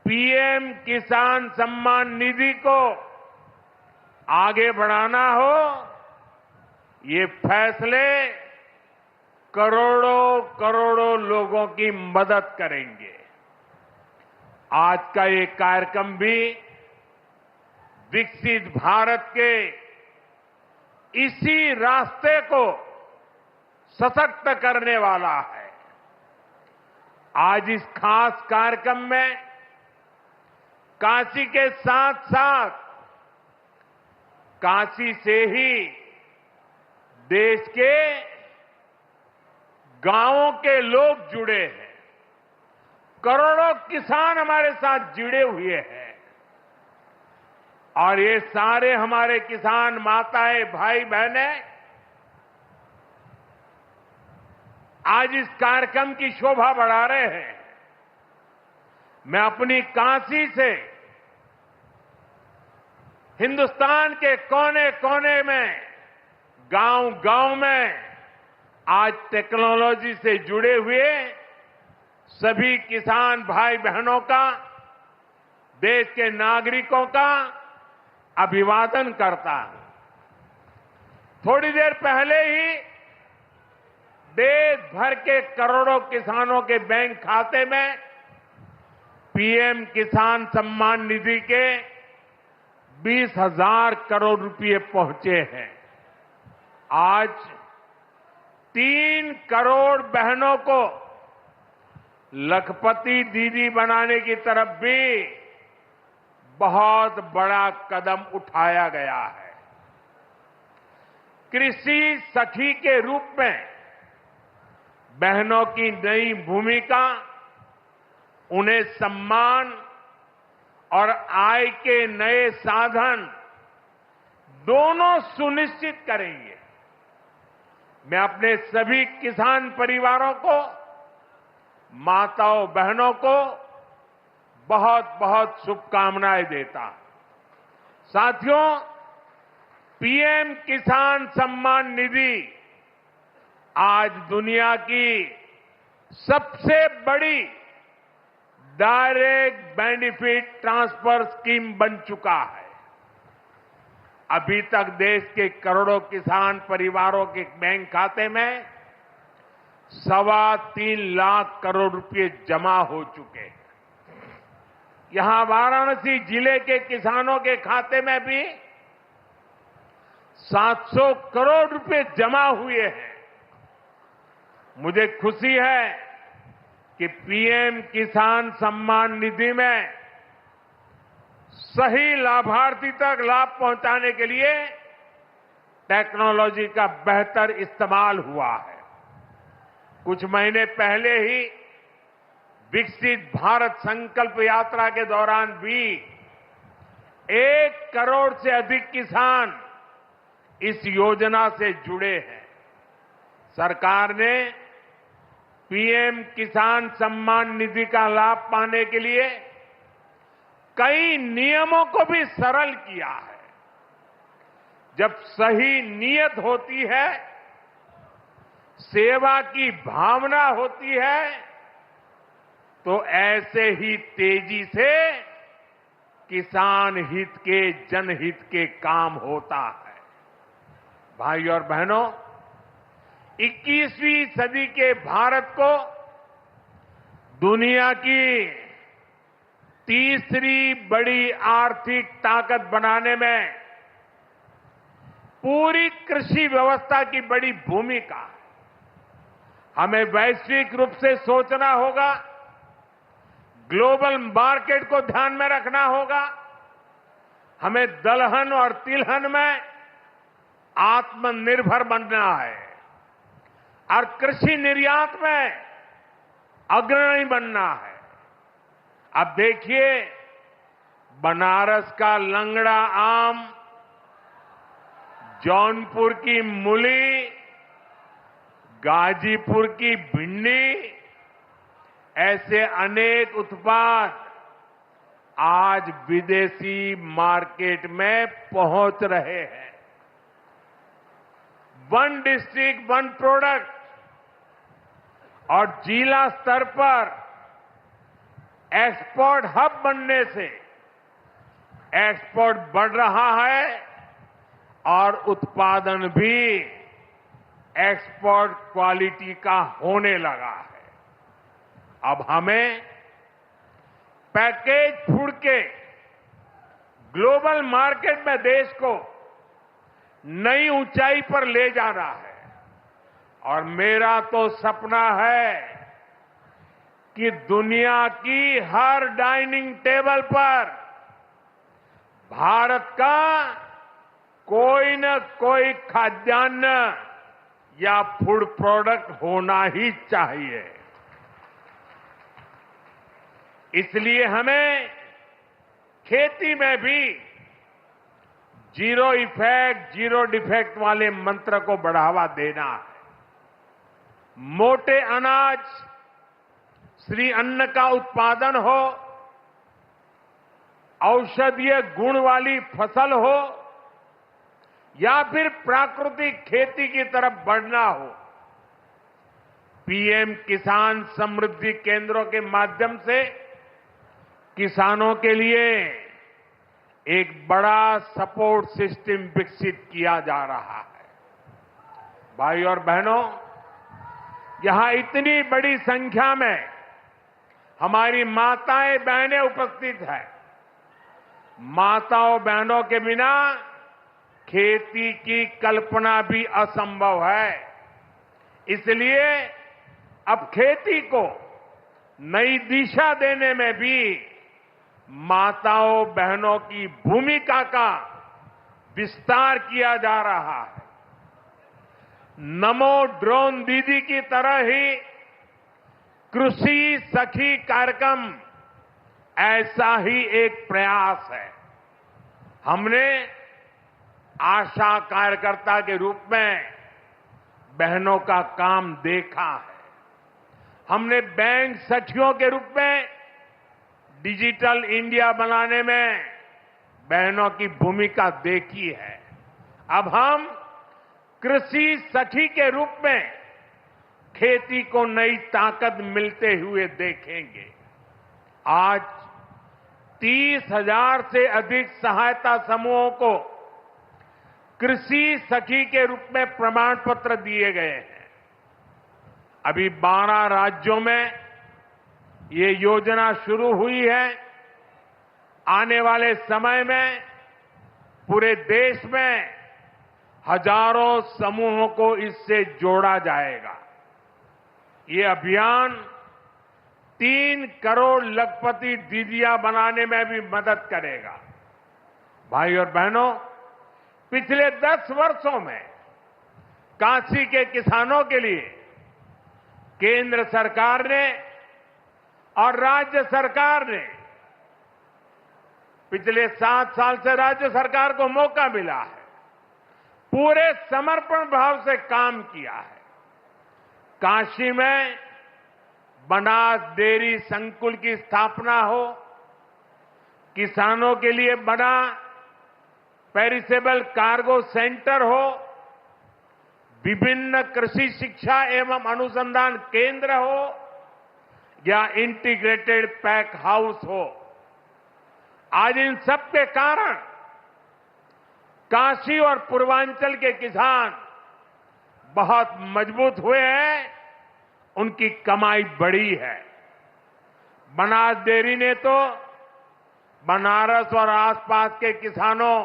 पीएम किसान सम्मान निधि को आगे बढ़ाना हो, ये फैसले करोड़ों करोड़ों लोगों की मदद करेंगे। आज का ये कार्यक्रम भी विकसित भारत के इसी रास्ते को सशक्त करने वाला है। आज इस खास कार्यक्रम में काशी के साथ साथ काशी से ही देश के गांवों के लोग जुड़े हैं। करोड़ों किसान हमारे साथ जुड़े हुए हैं और ये सारे हमारे किसान माताएं, भाई बहनें आज इस कार्यक्रम की शोभा बढ़ा रहे हैं। मैं अपनी काशी से हिंदुस्तान के कोने कोने में, गांव-गांव में आज टेक्नोलॉजी से जुड़े हुए सभी किसान भाई बहनों का, देश के नागरिकों का अभिवादन करता हूं। थोड़ी देर पहले ही देश भर के करोड़ों किसानों के बैंक खाते में पीएम किसान सम्मान निधि के 20,000 करोड़ रुपए पहुंचे हैं। आज 3 करोड़ बहनों को लखपति दीदी बनाने की तरफ भी बहुत बड़ा कदम उठाया गया है। कृषि सखी के रूप में बहनों की नई भूमिका उन्हें सम्मान और आय के नए साधन दोनों सुनिश्चित करेंगे। मैं अपने सभी किसान परिवारों को, माताओं बहनों को बहुत बहुत शुभकामनाएं देता हूं। साथियों, पीएम किसान सम्मान निधि आज दुनिया की सबसे बड़ी डायरेक्ट बेनिफिट ट्रांसफर स्कीम बन चुका है। अभी तक देश के करोड़ों किसान परिवारों के बैंक खाते में 3.25 लाख करोड़ रुपए जमा हो चुके हैं। यहां वाराणसी जिले के किसानों के खाते में भी 700 करोड़ रुपए जमा हुए हैं। मुझे खुशी है कि पीएम किसान सम्मान निधि में सही लाभार्थी तक लाभ पहुंचाने के लिए टेक्नोलॉजी का बेहतर इस्तेमाल हुआ है। कुछ महीने पहले ही विकसित भारत संकल्प यात्रा के दौरान भी 1 करोड़ से अधिक किसान इस योजना से जुड़े हैं। सरकार ने पीएम किसान सम्मान निधि का लाभ पाने के लिए कई नियमों को भी सरल किया है। जब सही नीयत होती है, सेवा की भावना होती है, तो ऐसे ही तेजी से किसान हित के, जनहित के काम होता है। भाई और बहनों, 21वीं सदी के भारत को दुनिया की तीसरी बड़ी आर्थिक ताकत बनाने में पूरी कृषि व्यवस्था की बड़ी भूमिका है। हमें वैश्विक रूप से सोचना होगा, ग्लोबल मार्केट को ध्यान में रखना होगा। हमें दलहन और तिलहन में आत्मनिर्भर बनना है और कृषि निर्यात में अग्रणी बनना है। अब देखिए, बनारस का लंगड़ा आम, जौनपुर की मूली, गाजीपुर की भिंडी, ऐसे अनेक उत्पाद आज विदेशी मार्केट में पहुंच रहे हैं। वन डिस्ट्रिक्ट वन प्रोडक्ट और जिला स्तर पर एक्सपोर्ट हब बनने से एक्सपोर्ट बढ़ रहा है और उत्पादन भी एक्सपोर्ट क्वालिटी का होने लगा है। अब हमें पैकेज फूड के ग्लोबल मार्केट में देश को नई ऊंचाई पर ले जाना है। और मेरा तो सपना है कि दुनिया की हर डाइनिंग टेबल पर भारत का कोई न कोई खाद्यान्न या फूड प्रोडक्ट होना ही चाहिए। इसलिए हमें खेती में भी जीरो इफेक्ट, जीरो डिफेक्ट वाले मंत्र को बढ़ावा देना है। मोटे अनाज, श्री अन्न का उत्पादन हो, औषधीय गुण वाली फसल हो या फिर प्राकृतिक खेती की तरफ बढ़ना हो, पीएम किसान समृद्धि केंद्रों के माध्यम से किसानों के लिए एक बड़ा सपोर्ट सिस्टम विकसित किया जा रहा है। भाई और बहनों, यहां इतनी बड़ी संख्या में हमारी माताएं बहनें उपस्थित हैं। माताओं बहनों के बिना खेती की कल्पना भी असंभव है। इसलिए अब खेती को नई दिशा देने में भी माताओं बहनों की भूमिका का विस्तार किया जा रहा है। नमो ड्रोन दीदी की तरह ही कृषि सखी कार्यक्रम ऐसा ही एक प्रयास है। हमने आशा कार्यकर्ता के रूप में बहनों का काम देखा है। हमने बैंक सखियों के रूप में डिजिटल इंडिया बनाने में बहनों की भूमिका देखी है। अब हम कृषि सखी के रूप में खेती को नई ताकत मिलते हुए देखेंगे। आज 30,000 से अधिक सहायता समूहों को कृषि सखी के रूप में प्रमाण पत्र दिए गए हैं। अभी 12 राज्यों में ये योजना शुरू हुई है। आने वाले समय में पूरे देश में हजारों समूहों को इससे जोड़ा जाएगा। ये अभियान 3 करोड़ लखपति दीदियां बनाने में भी मदद करेगा। भाई और बहनों, पिछले 10 वर्षों में काशी के किसानों के लिए केंद्र सरकार ने और राज्य सरकार ने, पिछले 7 साल से राज्य सरकार को मौका मिला है, पूरे समर्पण भाव से काम किया है। काशी में बनास डेयरी संकुल की स्थापना हो, किसानों के लिए बना पेरिसेबल कार्गो सेंटर हो, विभिन्न कृषि शिक्षा एवं अनुसंधान केंद्र हो या इंटीग्रेटेड पैक हाउस हो, आज इन सब के कारण काशी और पूर्वांचल के किसान बहुत मजबूत हुए हैं, उनकी कमाई बढ़ी है। बनास डेयरी ने तो बनारस और आसपास के किसानों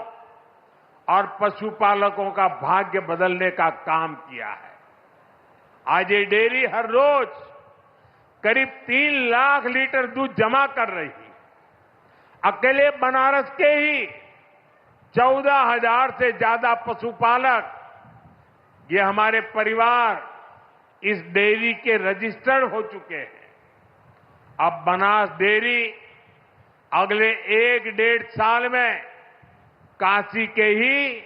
और पशुपालकों का भाग्य बदलने का काम किया है। आज ये डेयरी हर रोज करीब 3 लाख लीटर दूध जमा कर रही है। अकेले बनारस के ही 14,000 से ज्यादा पशुपालक, ये हमारे परिवार इस डेयरी के रजिस्टर्ड हो चुके हैं। अब बनास डेयरी अगले 1-1.5 साल में काशी के ही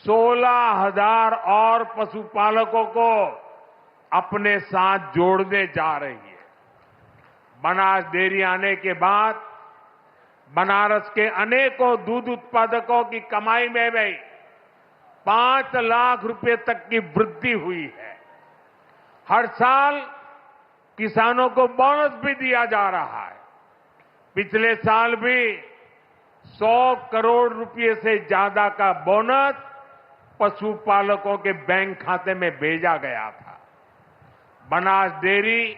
16,000 और पशुपालकों को अपने साथ जोड़ने जा रही है। बनास डेयरी आने के बाद बनारस के अनेकों दूध उत्पादकों की कमाई में भी 5 लाख रुपए तक की वृद्धि हुई है। हर साल किसानों को बोनस भी दिया जा रहा है। पिछले साल भी 100 करोड़ रुपए से ज्यादा का बोनस पशुपालकों के बैंक खाते में भेजा गया था। बनास डेयरी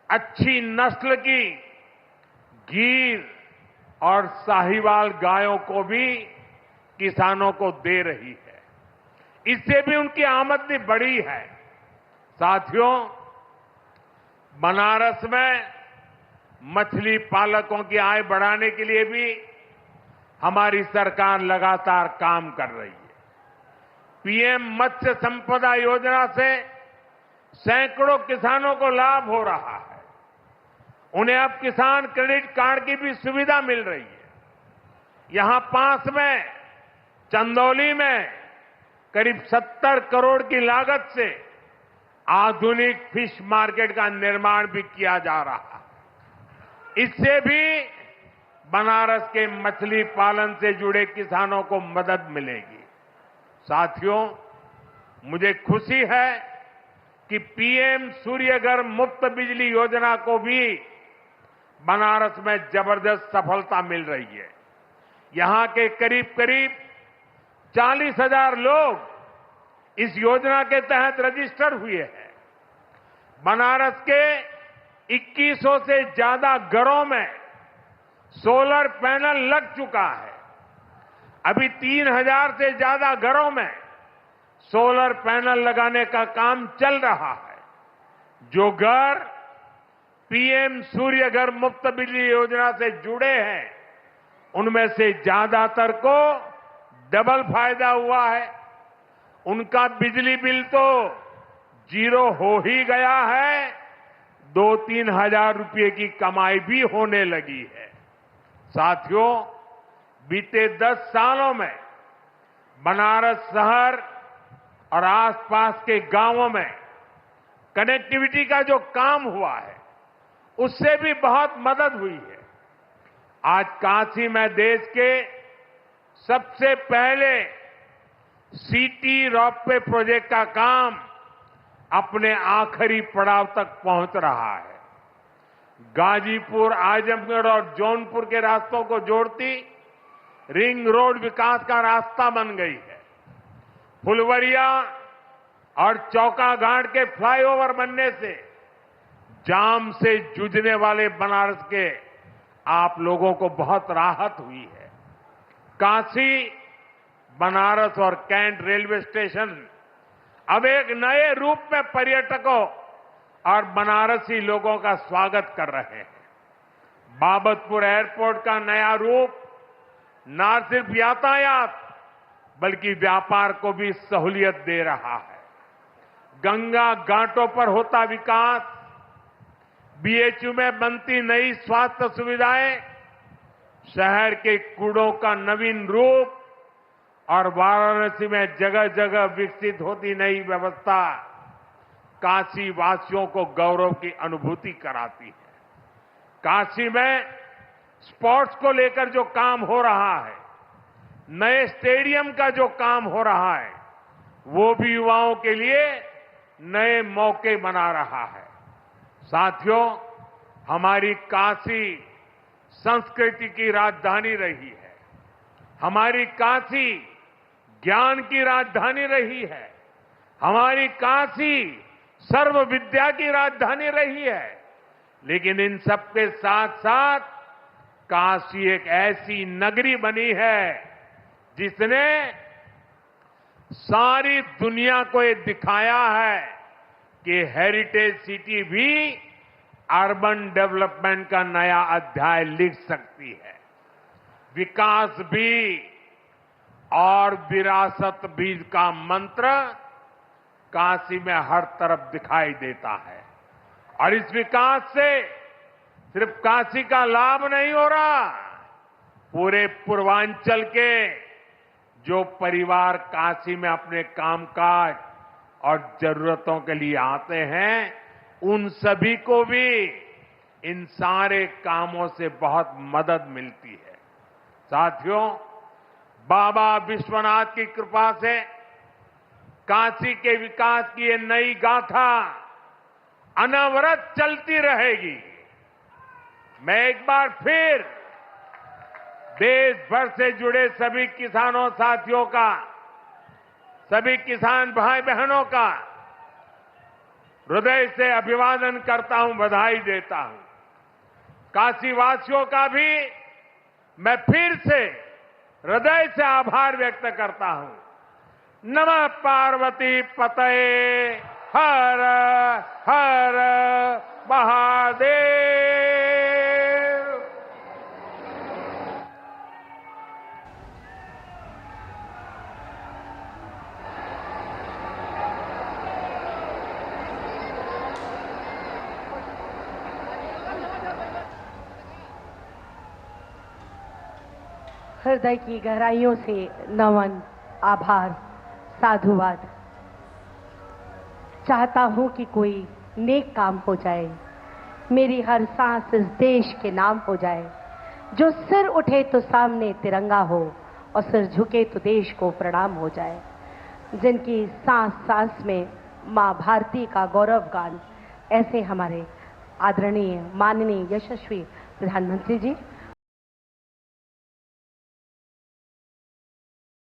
अच्छी नस्ल की गीर और साहिवाल गायों को भी किसानों को दे रही है। इससे भी उनकी आमदनी बढ़ी है। साथियों, बनारस में मछली पालकों की आय बढ़ाने के लिए भी हमारी सरकार लगातार काम कर रही है। पीएम मत्स्य संपदा योजना से सैकड़ों किसानों को लाभ हो रहा है। उन्हें अब किसान क्रेडिट कार्ड की भी सुविधा मिल रही है। यहां पास में चंदौली में करीब 70 करोड़ की लागत से आधुनिक फिश मार्केट का निर्माण भी किया जा रहा है। इससे भी बनारस के मछली पालन से जुड़े किसानों को मदद मिलेगी। साथियों, मुझे खुशी है कि पीएम सूर्यघर मुफ्त बिजली योजना को भी बनारस में जबरदस्त सफलता मिल रही है। यहां के करीब करीब 40,000 लोग इस योजना के तहत रजिस्टर हुए हैं। बनारस के 2100 से ज्यादा घरों में सोलर पैनल लग चुका है। अभी 3000 से ज्यादा घरों में सोलर पैनल लगाने का काम चल रहा है। जो घर पीएम सूर्यघर मुफ्त बिजली योजना से जुड़े हैं, उनमें से ज्यादातर को डबल फायदा हुआ है। उनका बिजली बिल तो जीरो हो ही गया है, 2-3 हजार रुपये की कमाई भी होने लगी है। साथियों, बीते 10 सालों में बनारस शहर और आसपास के गांवों में कनेक्टिविटी का जो काम हुआ है, उससे भी बहुत मदद हुई है। आज काशी में देश के सबसे पहले सिटी रोपवे प्रोजेक्ट का काम अपने आखिरी पड़ाव तक पहुंच रहा है। गाजीपुर, आजमगढ़ और जौनपुर के रास्तों को जोड़ती रिंग रोड विकास का रास्ता बन गई है। फुलवरिया और चौका घाट के फ्लाईओवर बनने से जाम से जूझने वाले बनारस के आप लोगों को बहुत राहत हुई है। काशी, बनारस और कैंट रेलवे स्टेशन अब एक नए रूप में पर्यटकों और बनारसी लोगों का स्वागत कर रहे हैं। बाबतपुर एयरपोर्ट का नया रूप न सिर्फ यातायात बल्कि व्यापार को भी सहूलियत दे रहा है। गंगा घाटों पर होता विकास, बीएचयू में बनती नई स्वास्थ्य सुविधाएं, शहर के कूड़ों का नवीन रूप और वाराणसी में जगह जगह विकसित होती नई व्यवस्था काशी वासियों को गौरव की अनुभूति कराती है। काशी में स्पोर्ट्स को लेकर जो काम हो रहा है, नए स्टेडियम का जो काम हो रहा है, वो भी युवाओं के लिए नए मौके बना रहा है। साथियों, हमारी काशी संस्कृति की राजधानी रही है। हमारी काशी ज्ञान की राजधानी रही है। हमारी काशी सर्व विद्या की राजधानी रही है। लेकिन इन सबके साथ साथ काशी एक ऐसी नगरी बनी है जिसने सारी दुनिया को ये दिखाया है कि हेरिटेज सिटी भी अर्बन डेवलपमेंट का नया अध्याय लिख सकती है। विकास भी और विरासत भी का मंत्र काशी में हर तरफ दिखाई देता है। और इस विकास से सिर्फ काशी का लाभ नहीं हो रहा, पूरे पूर्वांचल के जो परिवार काशी में अपने कामकाज और जरूरतों के लिए आते हैं, उन सभी को भी इन सारे कामों से बहुत मदद मिलती है। साथियों, बाबा विश्वनाथ की कृपा से काशी के विकास की ये नई गाथा अनवरत चलती रहेगी। मैं एक बार फिर देश भर से जुड़े सभी किसानों साथियों का, सभी किसान भाई बहनों का हृदय से अभिवादन करता हूं, बधाई देता हूं। काशी वासियों का भी मैं फिर से हृदय से आभार व्यक्त करता हूं। नमः पार्वती पतये हर हर महादेव। हृदय की गहराइयों से नमन, आभार, साधुवाद। चाहता हूं कि कोई नेक काम हो जाए, मेरी हर सांस इस देश के नाम हो जाए। जो सिर उठे तो सामने तिरंगा हो और सिर झुके तो देश को प्रणाम हो जाए, जिनकी सांस सांस में मां भारती का गौरव गान, ऐसे हमारे आदरणीय माननीय यशस्वी प्रधानमंत्री जी